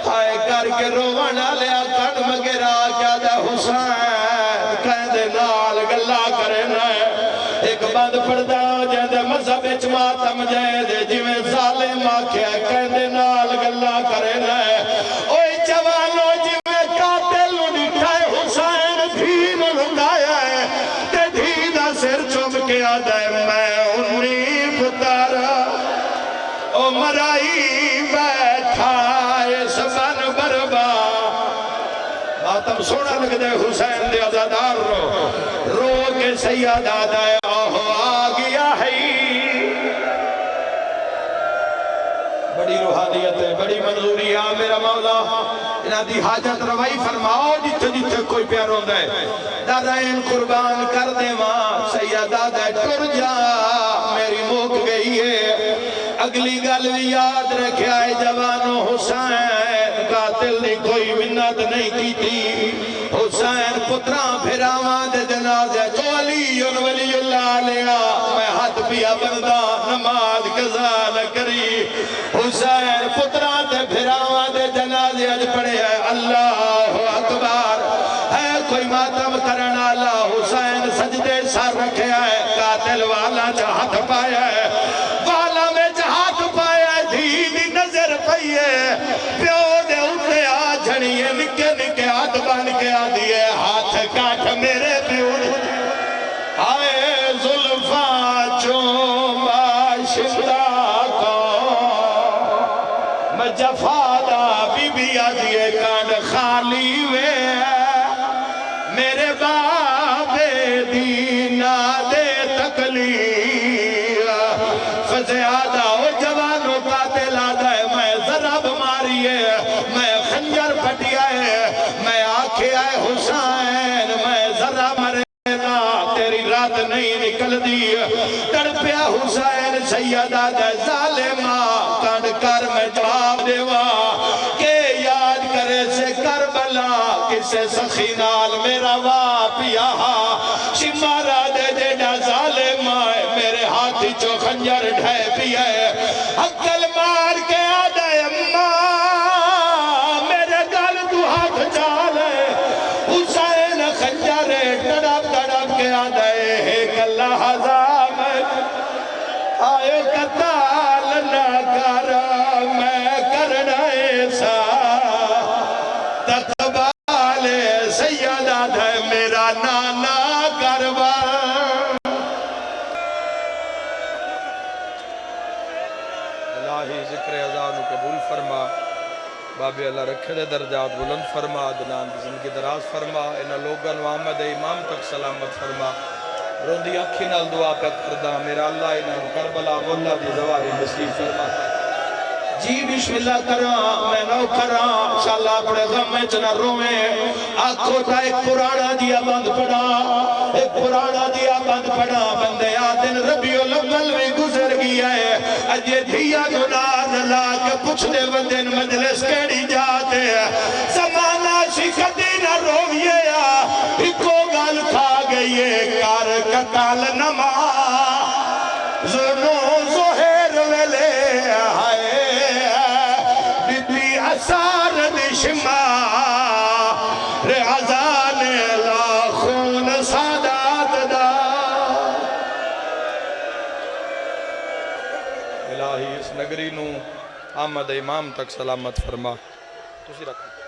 ہائے کر کے رونا لیا کانڈ مگرہ کیا دے حسین کہندے نال گلا کرے نائے ایک بند پڑھدا جہدے مذہب اچ ماتم جائے دے جویں ظالم آکھیا کہندے نال گلا کرے نائے اوئے جوانو جویں قاتل نٹھائے حسین دھین لگایا ہے تے دھینا سر چوم کے آدھا ہے میں انی پتارا او مرائی بیٹھا اس بن بربا ماتم سونا لگ دے حسین دے عزادار رو کے سید آدھا ہے آگیا ہے بڑی روحانیت ہے بڑی منظوری ہے میرا مولا انہاں دی حاجت روائی فرماؤ جتھے جتھے کوئی پیار ہوندہ ہے دادائن قربان کر دے ماں سید آدھا ہے ٹر جا میری موک گئی ہے اگلی گل بھی یاد رکھے آئے جوانو حسین قاتل نے کوئی منت نہیں کی تھی حسین پتران پھراواں دے جنازہ جو علی ولی اللہ لیا میں ہاتھ پیا بندہ نماز قضا نہ کری حسین پتران تے پھراواں دے جنازے اج پڑے ہے اللہ اکبر ہے کوئی ماتم کرنا اللہ حسین سجدے سر رکھے ہے قاتل والا چاہت پایا ہے والا میں چاہت پایا ہے دھیدی نظر پائیے پیو دے اٹھے آ جھڑیے نکے نکے ہاتھ بن کے آ دیئے ہاتھ کاٹ میرے پیو آئے ظلفہ چوم باشندہ کو میں جفادہ بی بی آدھیے کان خالی وے میرے بابے دینا دے تکلیف فزیادہ او جوانوں قاتل آدھا ہے میں ضرب ماری ہے میں خنجر پٹیا ہے میں آنکھیں آئے حسین میں ذرہ مرے تیری رات نہیں نکل دی تڑپیا حسین سیدہ دے ظالمہ کانڈ کر میں جواب دیوا کہ یاد کرے سے کربلا کسے سخی نال میرا واپیا شمارا دے جیڑا ظالمہ میرے ہاتھی چو خنجر ڈھے پیا حقل مار کے آدھے امماں میرے گل تو ہاتھ چالے حسین خنجر تڑپ تڑپ کے آدھے ایک اللہ حضام آئے قتال نہ کر میں کرنا ایسا تقبال سید آدھے میرا نانا کروا الہی ذکر اذان قبول فرما بابی اللہ رکھے دے درجات بلند فرما دنان دی زندگی دراز فرما انہا لوگاں وآمد امام تک سلامت فرما روندی اکھی نال دعا پہ کردہ میرا اللہ انہا کربلا واللہ دی زواری نصیب فرما جی بسم اللہ کراں میں نو کراں انشاءاللہ اپنے غم میں چنا رویں آنکھوں تا ایک پرانا دیا بند پڑا ایک پرانا دیا بند پڑا بندے آدن ربیع الاول میں گزر گیا ہے اجے دھیا گناہ لا کے پوچھ دے بندن مجلس کیڑی جاتے زمانہ شکتی نہ رویے ہکو گال کھا گئیے کار کتال نما زنو زہر ویلے ہائے اثار دشما رعزان لا خون سادات دا الہی اس نگری نو آمد امام تک سلامت فرما تسی رکھیں